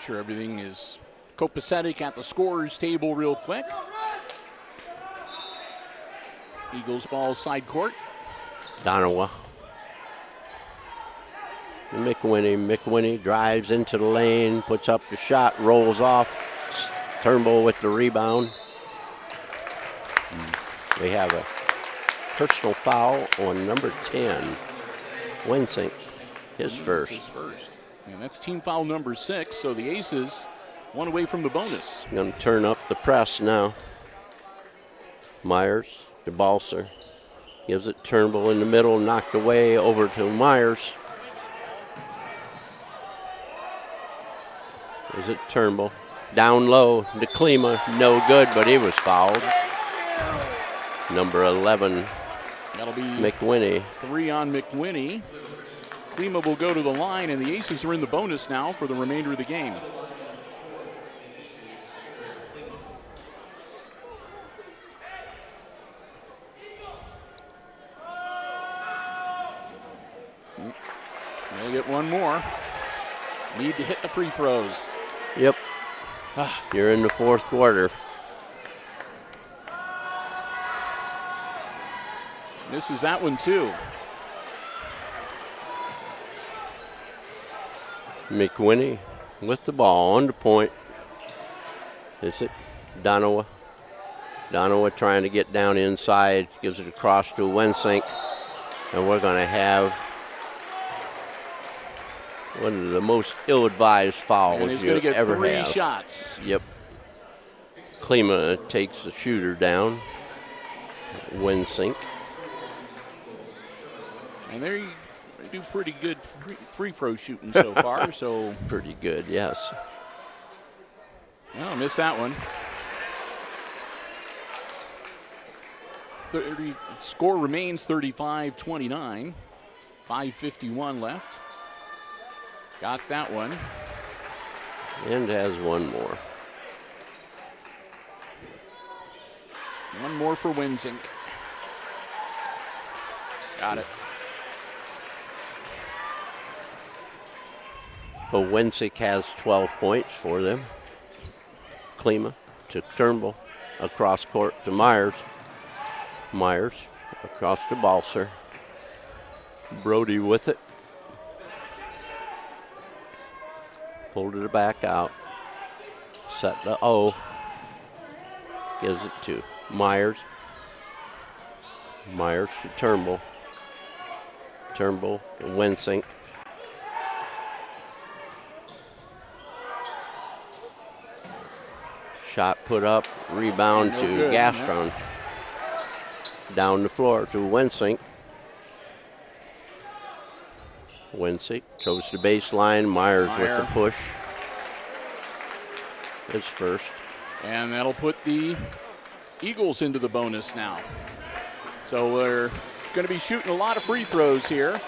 Sure everything is copacetic at the scorer's table real quick. Eagles ball side court. Donowa. McWinney drives into the lane, puts up the shot, rolls off. Turnbull with the rebound. We have a personal foul on number 10. Winsink, his first. And that's team foul number 6, so the Aces one away from the bonus. Going to turn up the press now. Myers to Balser. Gives it Turnbull in the middle, knocked away over to Myers. Is it Turnbull? Down low to Klima, no good, but he was fouled. Number 11, That'll be McWinney. 3 on McWinney. Klima will go to the line, and the Aces are in the bonus now for the remainder of the game. They'll get one more. Need to hit the free throws. Yep. You're in the fourth quarter. Misses that one too. McWinney with the ball on the point. Is it Donowa? Donowa trying to get down inside, gives it across to Winsink. And we're going to have one of the most ill-advised fouls and he's you going to get ever 3 have. shots. Yep. Klima takes the shooter down. Winsink. And they do pretty good free throw shooting so far. So Pretty good, yes. no, missed that one. Score remains 35-29. 5:51 left. Got that one. And has one more. One more for Winsink. Got it. But Winsink has 12 points for them. Klima to Turnbull. Across court to Myers. Myers across to Balser. Brody with it. Pulled it back out. Set the O. Gives it to Myers. Myers to Turnbull. Turnbull to Winsink. Shot put up, rebound to good, Gastron. Down the floor to Winsink. Winsink goes to baseline. Myers with the push. His first. And that'll put the Eagles into the bonus now. So we're going to be shooting a lot of free throws here.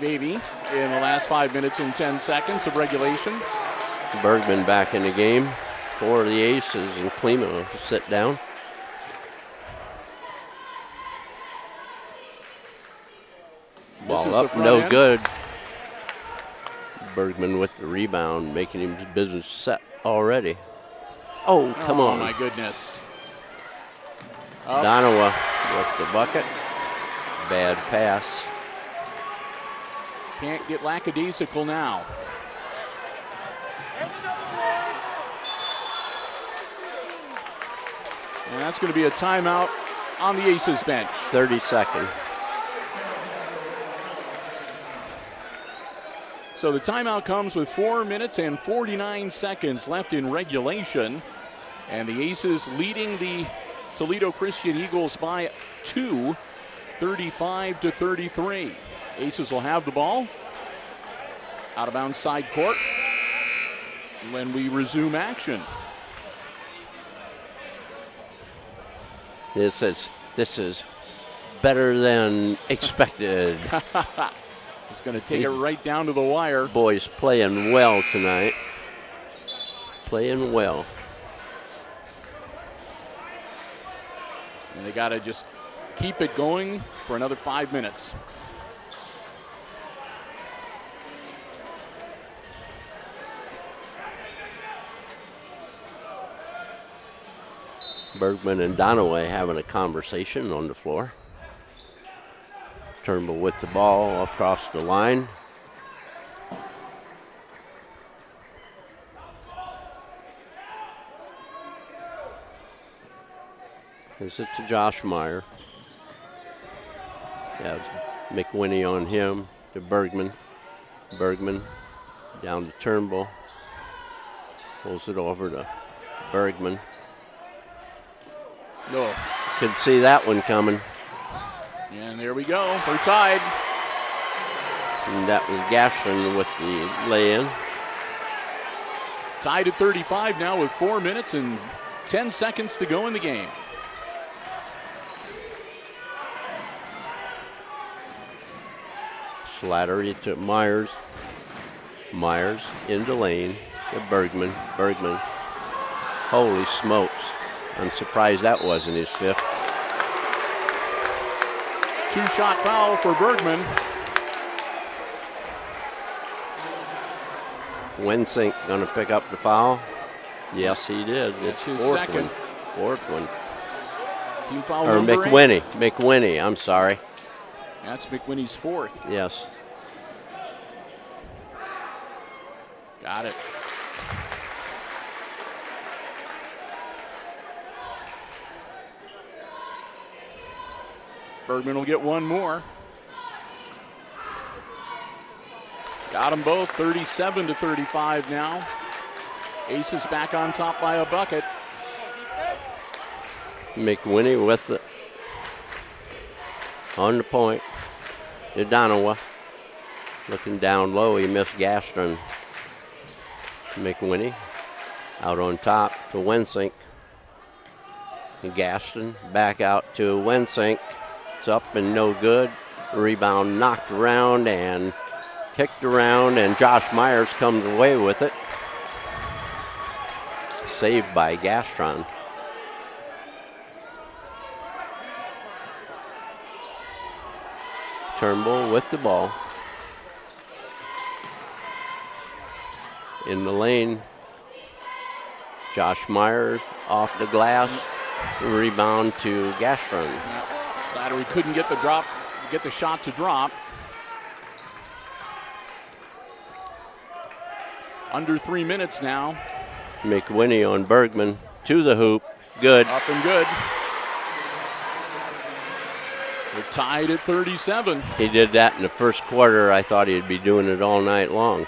Maybe in the last 5 minutes and 10 seconds of regulation. Bergman back in the game for the Aces, and Klima will sit down. Ball up, no end. good. Bergman with the rebound, making his business set already. Oh, come on. Oh, my goodness. Donowa with the bucket. Bad pass. Can't get lackadaisical now. And that's going to be a timeout on the Aces bench. 30 seconds. So the timeout comes with 4 minutes and 49 seconds left in regulation. And the Aces leading the Toledo Christian Eagles by 2, 35-33. Aces will have the ball. Out of bounds side court when we resume action. This is better than expected. He's going to take it right down to the wire. Boys playing well tonight. Playing well. And they got to just keep it going for another 5 minutes. Bergman and Donaway having a conversation on the floor. Turnbull with the ball across the line. Gives it to Josh Meyer. Yeah, McWinney on him to Bergman. Bergman down to Turnbull. Pulls it over to Bergman. No. Could see that one coming. And there we go. We're tied. And that was Gashton with the lay-in. Tied at 35 now with 4 minutes and 10 seconds to go in the game. Slattery to Myers. Myers into lane to Bergman. Bergman. Holy smokes. I'm surprised that wasn't his fifth. Two-shot foul for Bergman. Wensink gonna pick up the foul. Yes, he did. It's his fourth second. one. Fourth one. Team foul Or number 8. McWinney. McWinney, I'm sorry. That's McWinney's fourth. Yes. Got it. Bergman will get one more. Got them both, 37 to 35 now. Aces back on top by a bucket. McWinney with it. On the point. To Donowa. Looking down low, he missed Gaston. McWinney out on top to Wensink. And Gaston back out to Wensink. It's up and no good. Rebound knocked around and kicked around, and Josh Myers comes away with it. Saved by Gastron. Turnbull with the ball. In the lane. Josh Myers off the glass. Rebound to Gastron. Slattery couldn't get the shot to drop. Under 3 minutes now. McWinney on Bergman to the hoop. Good. Up and good. We're tied at 37. He did that in the first quarter. I thought he'd be doing it all night long.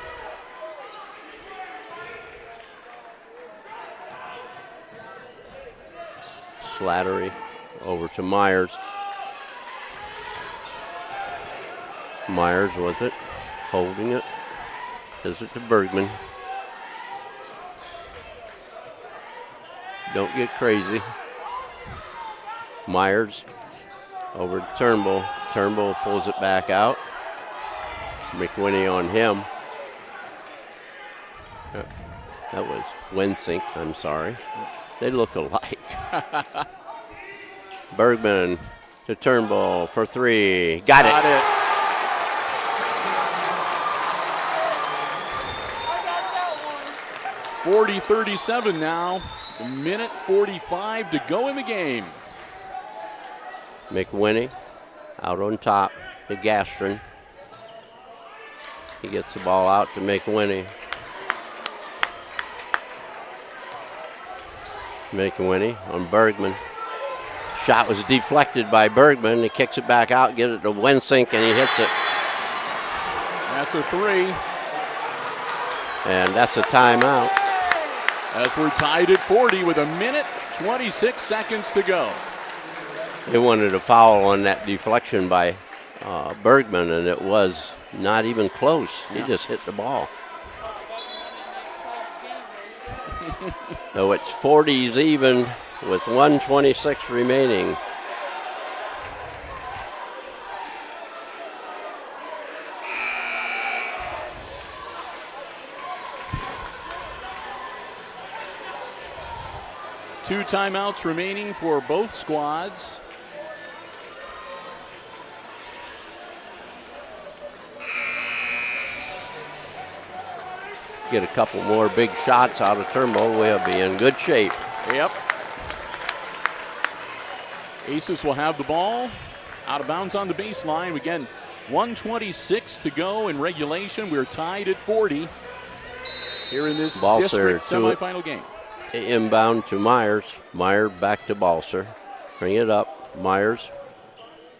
Slattery over to Myers. Myers with it, holding it. Gives it to Bergman. Don't get crazy. Myers over to Turnbull. Turnbull pulls it back out. McWinney on him. That was Wensink, I'm sorry. They look alike. Bergman to Turnbull for three. Got it. 40-37 now. A minute 45 to go in the game. McWinney out on top to Gastron. He gets the ball out to McWinney. McWinney on Bergman. Shot was deflected by Bergman. He kicks it back out, gets it to Wensink, and he hits it. That's a three. And that's a timeout. As we're tied at 40 with a minute 26 seconds to go. They wanted a foul on that deflection by Bergman, and it was not even close. Yeah. He just hit the ball. So it's 40s even with 1:26 remaining. 2 timeouts remaining for both squads. Get a couple more big shots out of Turnbull, we'll be in good shape. Yep. Aces will have the ball out of bounds on the baseline. Again, 1:26 to go in regulation. We're tied at 40 here in this district semifinal game. Inbound to Myers. Myers back to Balser. Bring it up. Myers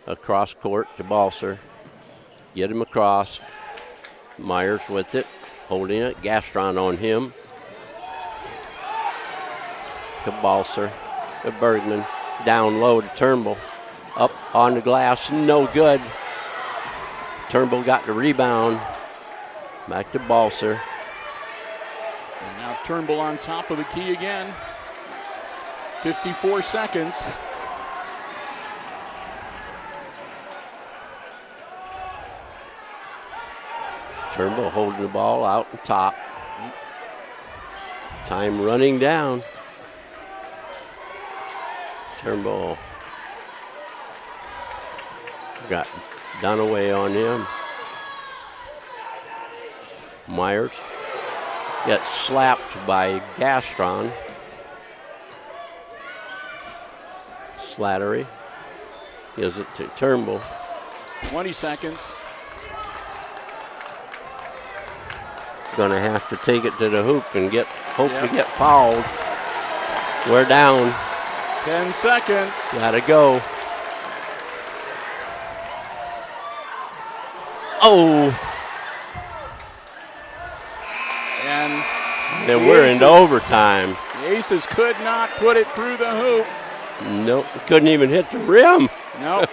across court to Balser. Get him across. Myers with it. Holding it. Gastron on him. To Balser. To Bergman. Down low to Turnbull. Up on the glass. No good. Turnbull got the rebound. Back to Balser. And now Turnbull on top of the key again. 54 seconds. Turnbull holding the ball out on top. Time running down. Turnbull got Dunaway on him. Myers gets slapped by Gastron. Slattery gives it to Turnbull. 20 seconds. Gonna have to take it to the hoop and hope to get fouled. We're down. 10 seconds. Gotta go. Oh. And then we're into overtime. The Aces could not put it through the hoop. Nope, couldn't even hit the rim. Nope.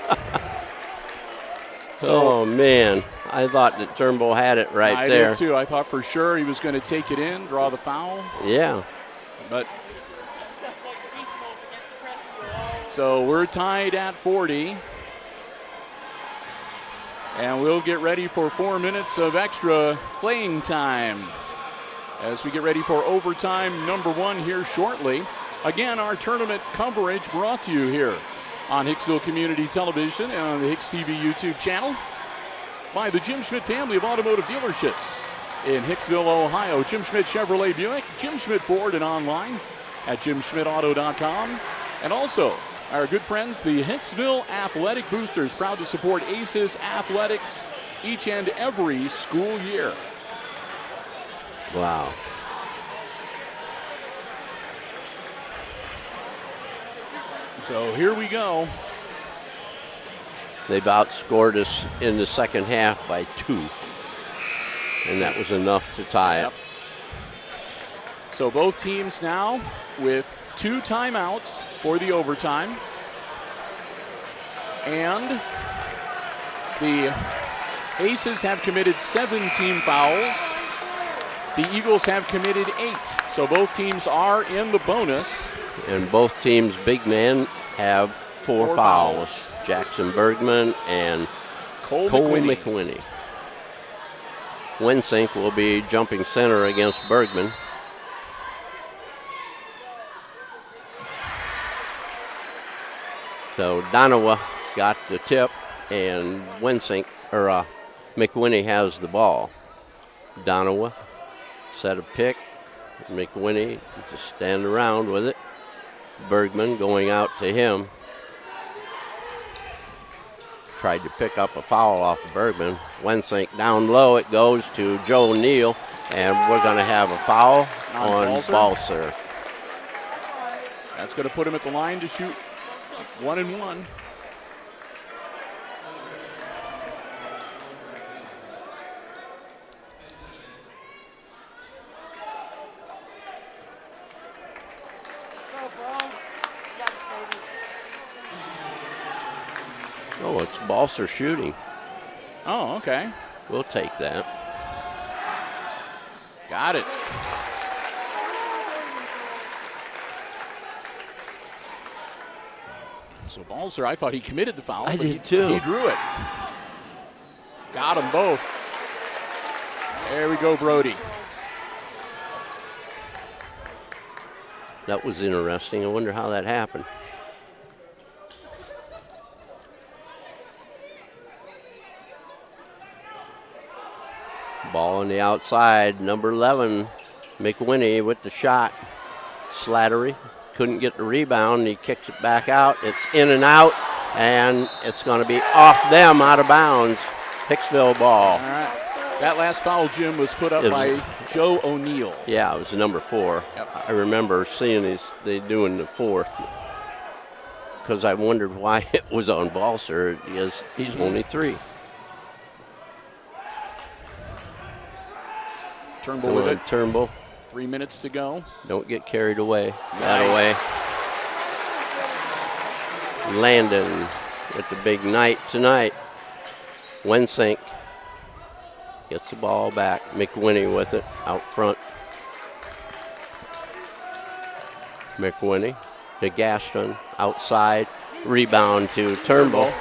Oh, man. I thought that Turnbull had it right there. I did too. I thought for sure he was going to take it in, draw the foul. Yeah. But so we're tied at 40. And we'll get ready for 4 minutes of extra playing time as we get ready for overtime number 1 here shortly. Again, our tournament coverage brought to you here on Hicksville Community Television and on the HIX-TV YouTube channel by the Jim Schmidt family of automotive dealerships in Hicksville, Ohio. Jim Schmidt Chevrolet Buick, Jim Schmidt Ford, and online at jimschmidtauto.com. And also our good friends, the Hicksville Athletic Boosters, proud to support Aces athletics each and every school year. Wow. So here we go. They've outscored us in the second half by 2. And that was enough to tie it. So both teams now with 2 timeouts for the overtime. And the Aces have committed 7 team fouls. The Eagles have committed 8. So both teams are in the bonus. And both teams' big men have 4 fouls. Jackson Bergman and Cole McWhinney. Wensink will be jumping center against Bergman. So Donowa got the tip, and McWhinney has the ball. Donowa set a pick. McWhinney just stand around with it. Bergman going out to him. Tried to pick up a foul off of Bergman. Wensink down low. It goes to Joe Neal, and we're going to have a foul on Balser. That's going to put him at the line to shoot 1-and-1. Oh, it's Balser shooting. Oh, okay. We'll take that. Got it. So Balser, I thought he committed the foul. I did too. He drew it. Got them both. There we go, Brody. That was interesting. I wonder how that happened. Ball on the outside, number 11, McWinney with the shot. Slattery couldn't get the rebound. He kicks it back out. It's in and out, and it's going to be off them, out of bounds. Hicksville ball. All right. That last foul, Jim, was put up by Joe O'Neill. Yeah, it was number 4. Yep. I remember seeing they doing the 4th because I wondered why it was on Balser. He's only 3. Turnbull with it. Turnbull. 3 minutes to go. Don't get carried away. Nice. That away. Landon with the big night tonight. Wensink gets the ball back. McWinney with it out front. McWinney to Gaston outside. Rebound to Turnbull.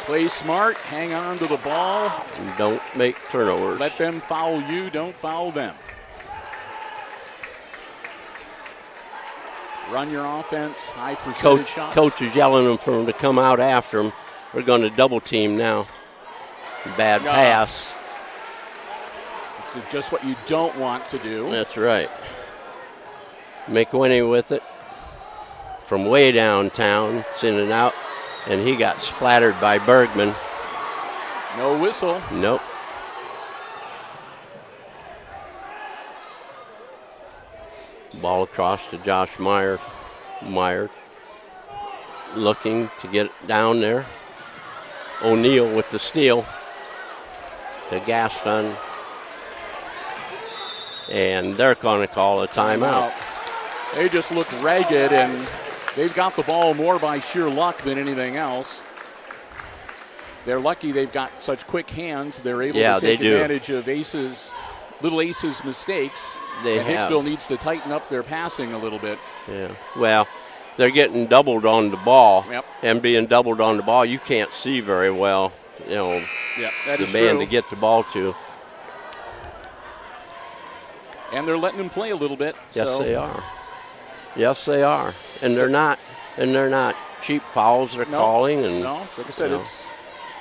Play smart, hang on to the ball. And don't make turnovers. Let them foul you, don't foul them. Run your offense, high percentage shots. Coach is yelling for him to come out after him. We're going to double team now. Bad pass. It's just what you don't want to do. That's right. McWinney with it from way downtown. It's in and out. And he got splattered by Bergman. No whistle. Nope. Ball across to Josh Meyer. Meyer looking to get it down there. O'Neill with the steal to Gaston. And they're going to call a timeout. They just look ragged, and they've got the ball more by sheer luck than anything else. They're lucky they've got such quick hands. They're able to take advantage of little Ace's mistakes. And Hicksville needs to tighten up their passing a little bit. Yeah. Well, they're getting doubled on the ball. Yep. And being doubled on the ball, you can't see very well, Yep, that the is man true. to get the ball to. And they're letting him play a little bit. Yes, so. they are. Yes, they are. And they're not cheap fouls they're calling. And no, like I said, it's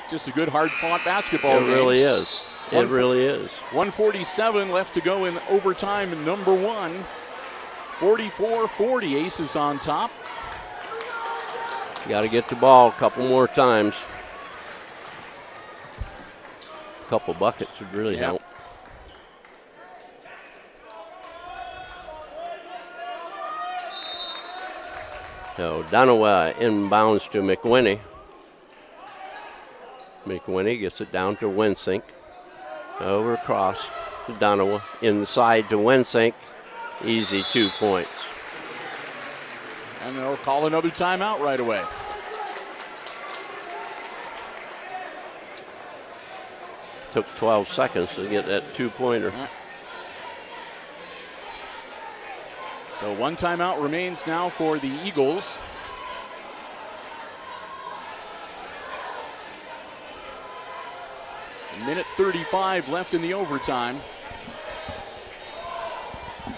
just a good, hard-fought basketball game. It really is. It really is. 1:47 left to go in overtime in number 1. 44-40, Aces on top. Got to get the ball a couple more times. A couple buckets would really help. So Dunaway inbounds to McWinney. McWinney gets it down to Wensink. Over across to Dunaway. Inside to Wensink. Easy 2 points. And they'll call another timeout right away. Took 12 seconds to get that 2-pointer. So 1 timeout remains now for the Eagles. A minute 35 left in the overtime.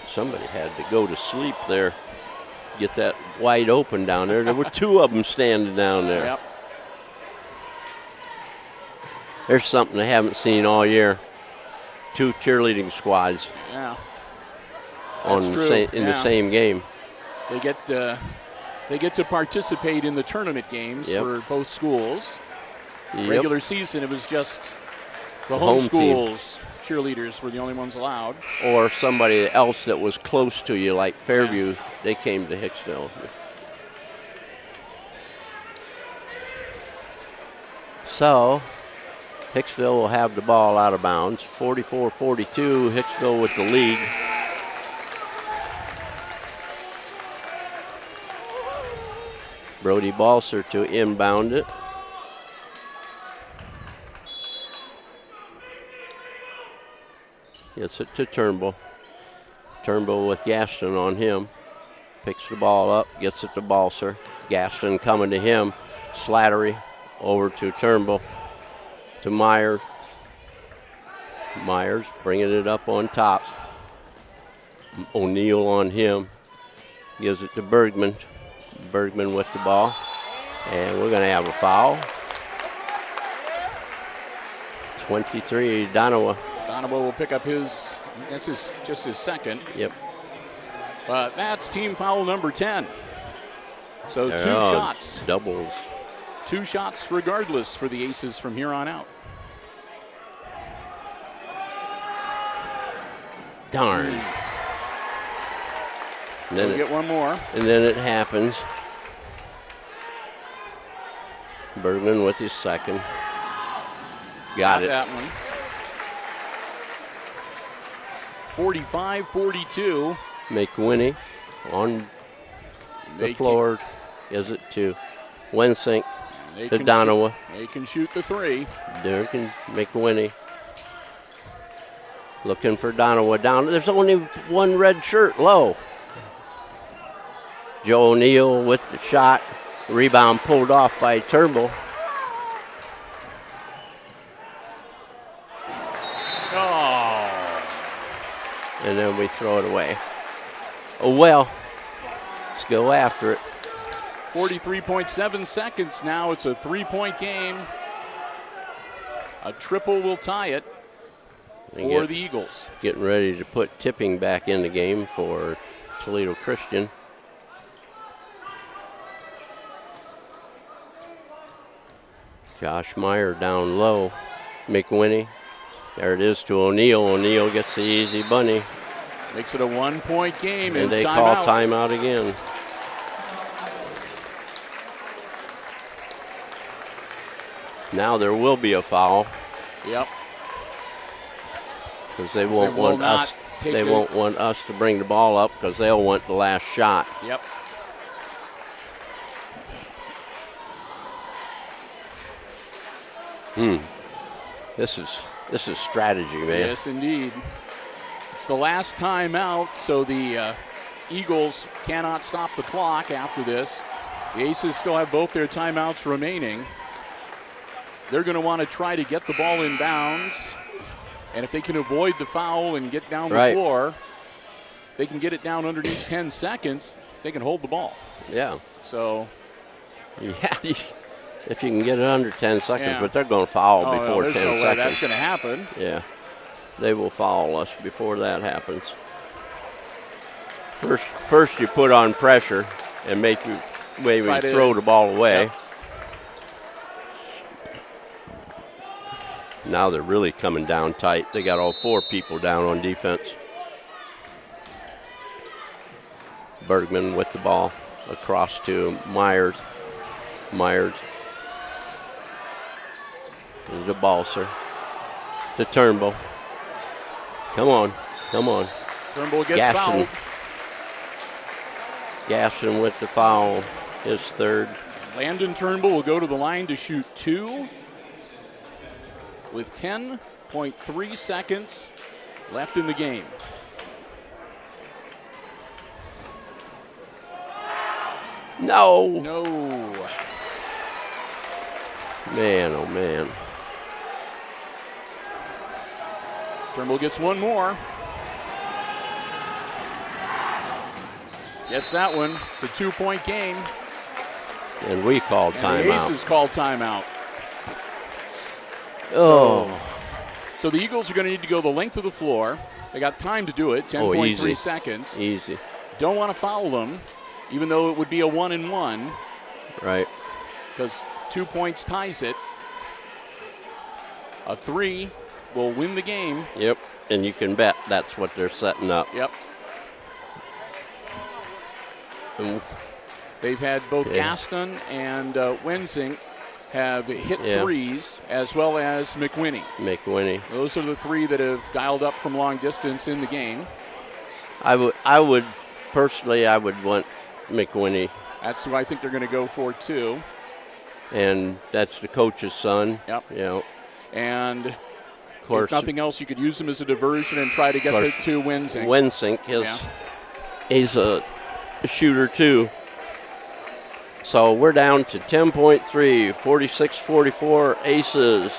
Somebody had to go to sleep there. Get that wide open down there. There were 2 of them standing down there. Yep. There's something I haven't seen all year. 2 cheerleading squads. Yeah. In the same game. They get to participate in the tournament games for both schools. Regular season, it was just the home schools cheerleaders were the only ones allowed. Or somebody else that was close to you, like Fairview, they came to Hicksville. So, Hicksville will have the ball out of bounds. 44-42, Hicksville with the lead. Brody Balser to inbound it. Gets it to Turnbull. Turnbull with Gaston on him. Picks the ball up, gets it to Balser. Gaston coming to him. Slattery over to Turnbull. To Myers. Myers bringing it up on top. O'Neill on him. Gives it to Bergman. Bergman with the ball. And we're going to have a foul. 23, Donowa. Donowa will pick up his, just his second. Yep. But that's team foul number 10. So two shots. Doubles. 2 shots regardless for the Aces from here on out. Darn. And then We'll get one more. And then it happens. Bergman with his second. Got it. That one. 45-42. McWinney on the floor. Gives it to Wensink. To Donowa. They can shoot the 3. Durkin McWinney. Looking for Donowa down. There's only one red shirt low. Joe O'Neill with the shot. Rebound pulled off by Turnbull. Oh. And then we throw it away. Oh, well. Let's go after it. 43.7 seconds now. It's a 3-point game. A triple will tie it for the Eagles. Getting ready to put Tipping back in the game for Toledo Christian. Josh Meyer down low. McWinney. There it is to O'Neill. O'Neill gets the easy bunny. Makes it a 1-point game. And they call timeout again. Now there will be a foul. Yep. Because they won't want us. They won't want us to bring the ball up because they'll want the last shot. Yep. This is strategy, man. Yes, indeed. It's the last timeout, so the Eagles cannot stop the clock after this. The Aces still have both their timeouts remaining. They're going to want to try to get the ball in bounds. And if they can avoid the foul and get down the floor, they can get it down underneath 10 seconds, they can hold the ball. Yeah. So. Yeah, if you can get it under 10 seconds, but they're going to foul before 10 seconds. Way that's going to happen. Yeah. They will foul us before that happens. First you put on pressure and maybe throw the ball away. Yep. Now they're really coming down tight. They got all 4 people down on defense. Bergman with the ball across to Myers. Myers. The Balser. To Turnbull. Come on. Turnbull gets fouled. Gasson with the foul. His third. Landon Turnbull will go to the line to shoot 2 with 10.3 seconds left in the game. No. Man, oh man. Turnbull gets one more. Gets that one. It's a 2-point game. And we call timeout. The Aces call timeout. Oh. So the Eagles are going to need to go the length of the floor. They got time to do it, 10.3 seconds. Easy. Don't want to foul them, even though it would be a 1-and-1. Right. Because 2 points ties it. A 3 will win the game. Yep. And you can bet that's what they're setting up. Yep. Ooh. They've had both Gaston and Wensink have hit threes, as well as McWinney. Those are the 3 that have dialed up from long distance in the game. I would personally want McWinney. That's who I think they're going to go for too. And that's the coach's son. Yep. You know. And of course, if nothing else, you could use him as a diversion and try to get it to Wensink. Wensink he's a shooter too. So we're down to 10.3, 46-44 Aces.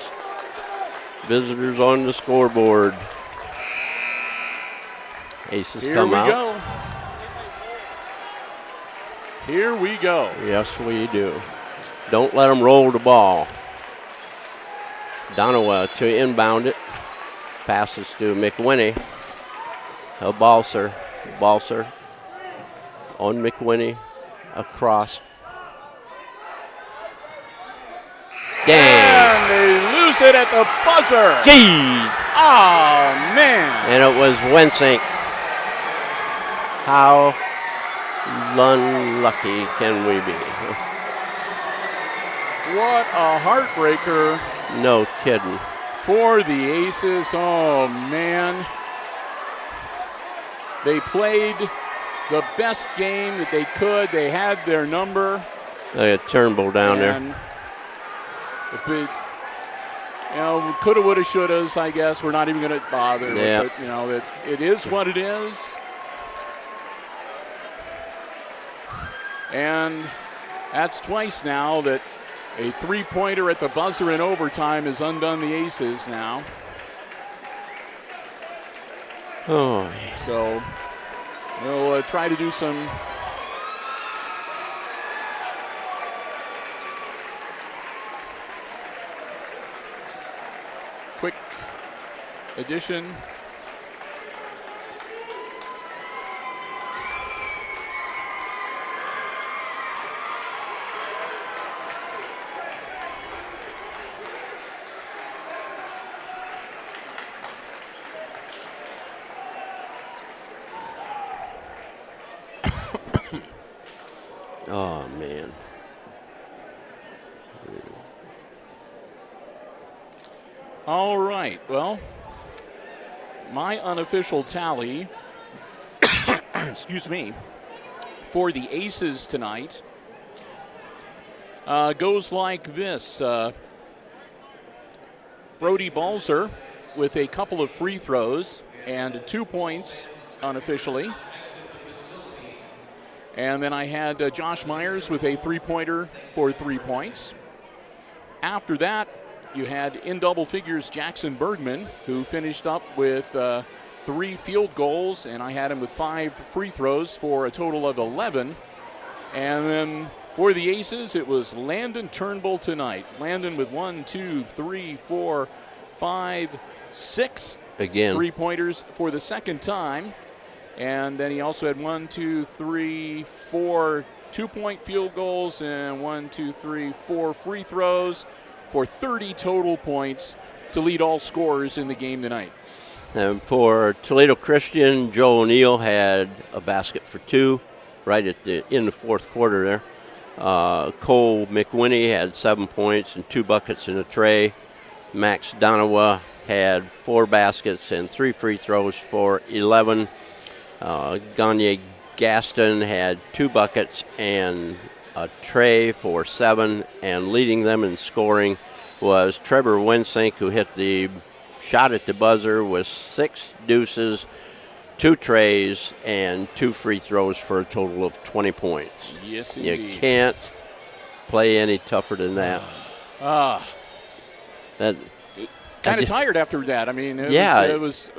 Visitors on the scoreboard. Aces Here come we out. go. Here we go. Yes, we do. Don't let them roll the ball. Donowa to inbound it. Passes to McWinney. Balser. Balser on McWinney. Across. Dang. And they lose it at the buzzer. Jeez. Oh, man. And it was Wensink. How unlucky can we be? What a heartbreaker No kidding. for the Aces. Oh, man. They played the best game that they could. They had their number. Look at Turnbull down there. And if it, coulda, woulda, shouldas, I guess. We're not even going to bother Yeah. with it. It is what it is. And that's twice now that a three-pointer at the buzzer in overtime has undone the Aces now. Oh, So we'll try to do some quick addition. oh man. All right, well, my unofficial tally, excuse me, for the Aces tonight goes like this. Brody Balser with a couple of free throws and 2 points unofficially. And then I had Josh Myers with a three-pointer for 3 points. After that, you had in double figures Jackson Bergman, who finished up with 3 field goals, and I had him with 5 free throws for a total of 11. And then for the Aces, it was Landon Turnbull tonight. Landon with 1, 2, 3, 4, 5, 6 Again. three-pointers for the second time. And then he also had 1, 2, 3, 4 2-point field goals and 1, 2, 3, 4 free throws for 30 total points to lead all scorers in the game tonight. And for Toledo Christian, Joe O'Neill had a basket for 2 right in the fourth quarter there. Cole McWinney had 7 points and 2 buckets in a tray. Max Donowa had 4 baskets and 3 free throws for 11. Gagne Gaston had 2 buckets and a tray for 7, and leading them in scoring was Trevor Wensink, who hit the shot at the buzzer with 6 deuces, 2 trays, and 2 free throws for a total of 20 points. Yes, indeed. You can't play any tougher than that. That Kind of tired after that. I mean, it was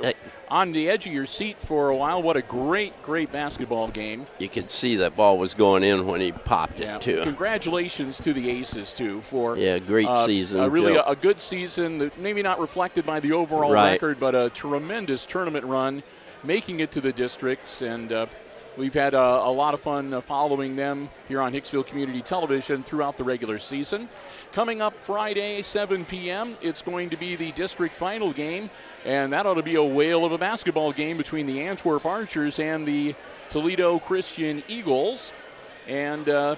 on the edge of your seat for a while. What a great basketball game. you could see that ball was going in when he popped it, too. Congratulations to the Aces, too, for Great season. really Joe. a good season, that maybe not reflected by the overall Right. record, but a tremendous tournament run, making it to the districts. And we've had a lot of fun following them here on Hicksville Community Television throughout the regular season. Coming up Friday, 7 p.m., it's going to be the district final game, and that ought to be a whale of a basketball game between the Antwerp Archers and the Toledo Christian Eagles. And we're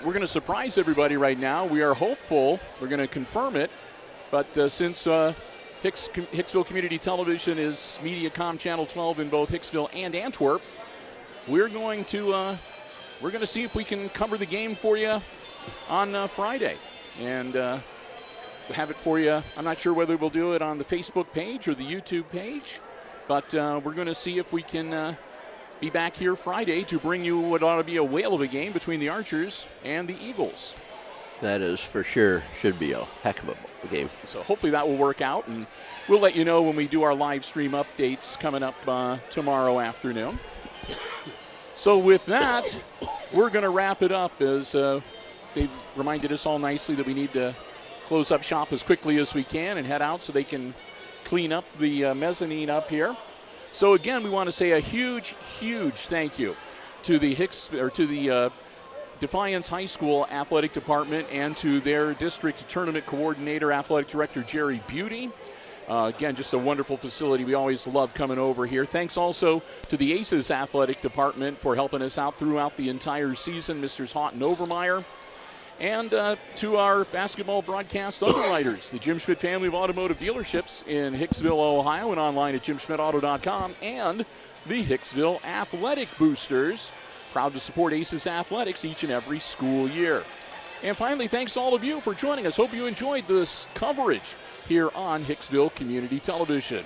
going to surprise everybody right now. We are hopeful. We're going to confirm it. But since Hicksville Community Television is Mediacom Channel 12 in both Hicksville and Antwerp, we're going to see if we can cover the game for you on Friday, and have it for you. I'm not sure whether we'll do it on the Facebook page or the YouTube page, but we're going to see if we can be back here Friday to bring you what ought to be a whale of a game between the Archers and the Eagles. That is for sure. Should be a heck of a game. So hopefully that will work out, and we'll let you know when we do our live stream updates coming up tomorrow afternoon. So with that, we're going to wrap it up as they've reminded us all nicely that we need to close up shop as quickly as we can and head out so they can clean up the mezzanine up here. So again, we want to say a huge, huge thank you to the Defiance High School Athletic Department and to their district tournament coordinator, athletic director Jerry Beauty. Again, just a wonderful facility. We always love coming over here. Thanks also to the Aces Athletic Department for helping us out throughout the entire season, Misters Haught and Overmeyer. And to our basketball broadcast underwriters, the Jim Schmidt family of automotive dealerships in Hicksville, Ohio, and online at jimschmidtauto.com, and the Hicksville Athletic Boosters, proud to support Aces Athletics each and every school year. And finally, thanks to all of you for joining us. Hope you enjoyed this coverage here on Hicksville Community Television.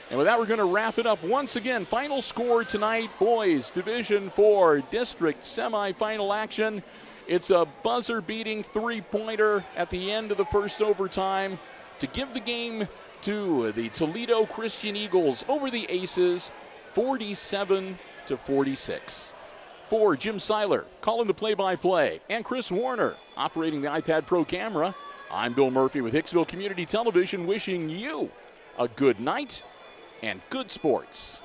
And with that, we're going to wrap it up. Once again, final score tonight, boys Division IV District semifinal action. It's a buzzer-beating three-pointer at the end of the first overtime to give the game to the Toledo Christian Eagles over the Aces, 47-46. For Jim Seiler, calling the play-by-play, and Chris Warner, operating the iPad Pro camera, I'm Bill Murphy with Hicksville Community Television, wishing you a good night and good sports.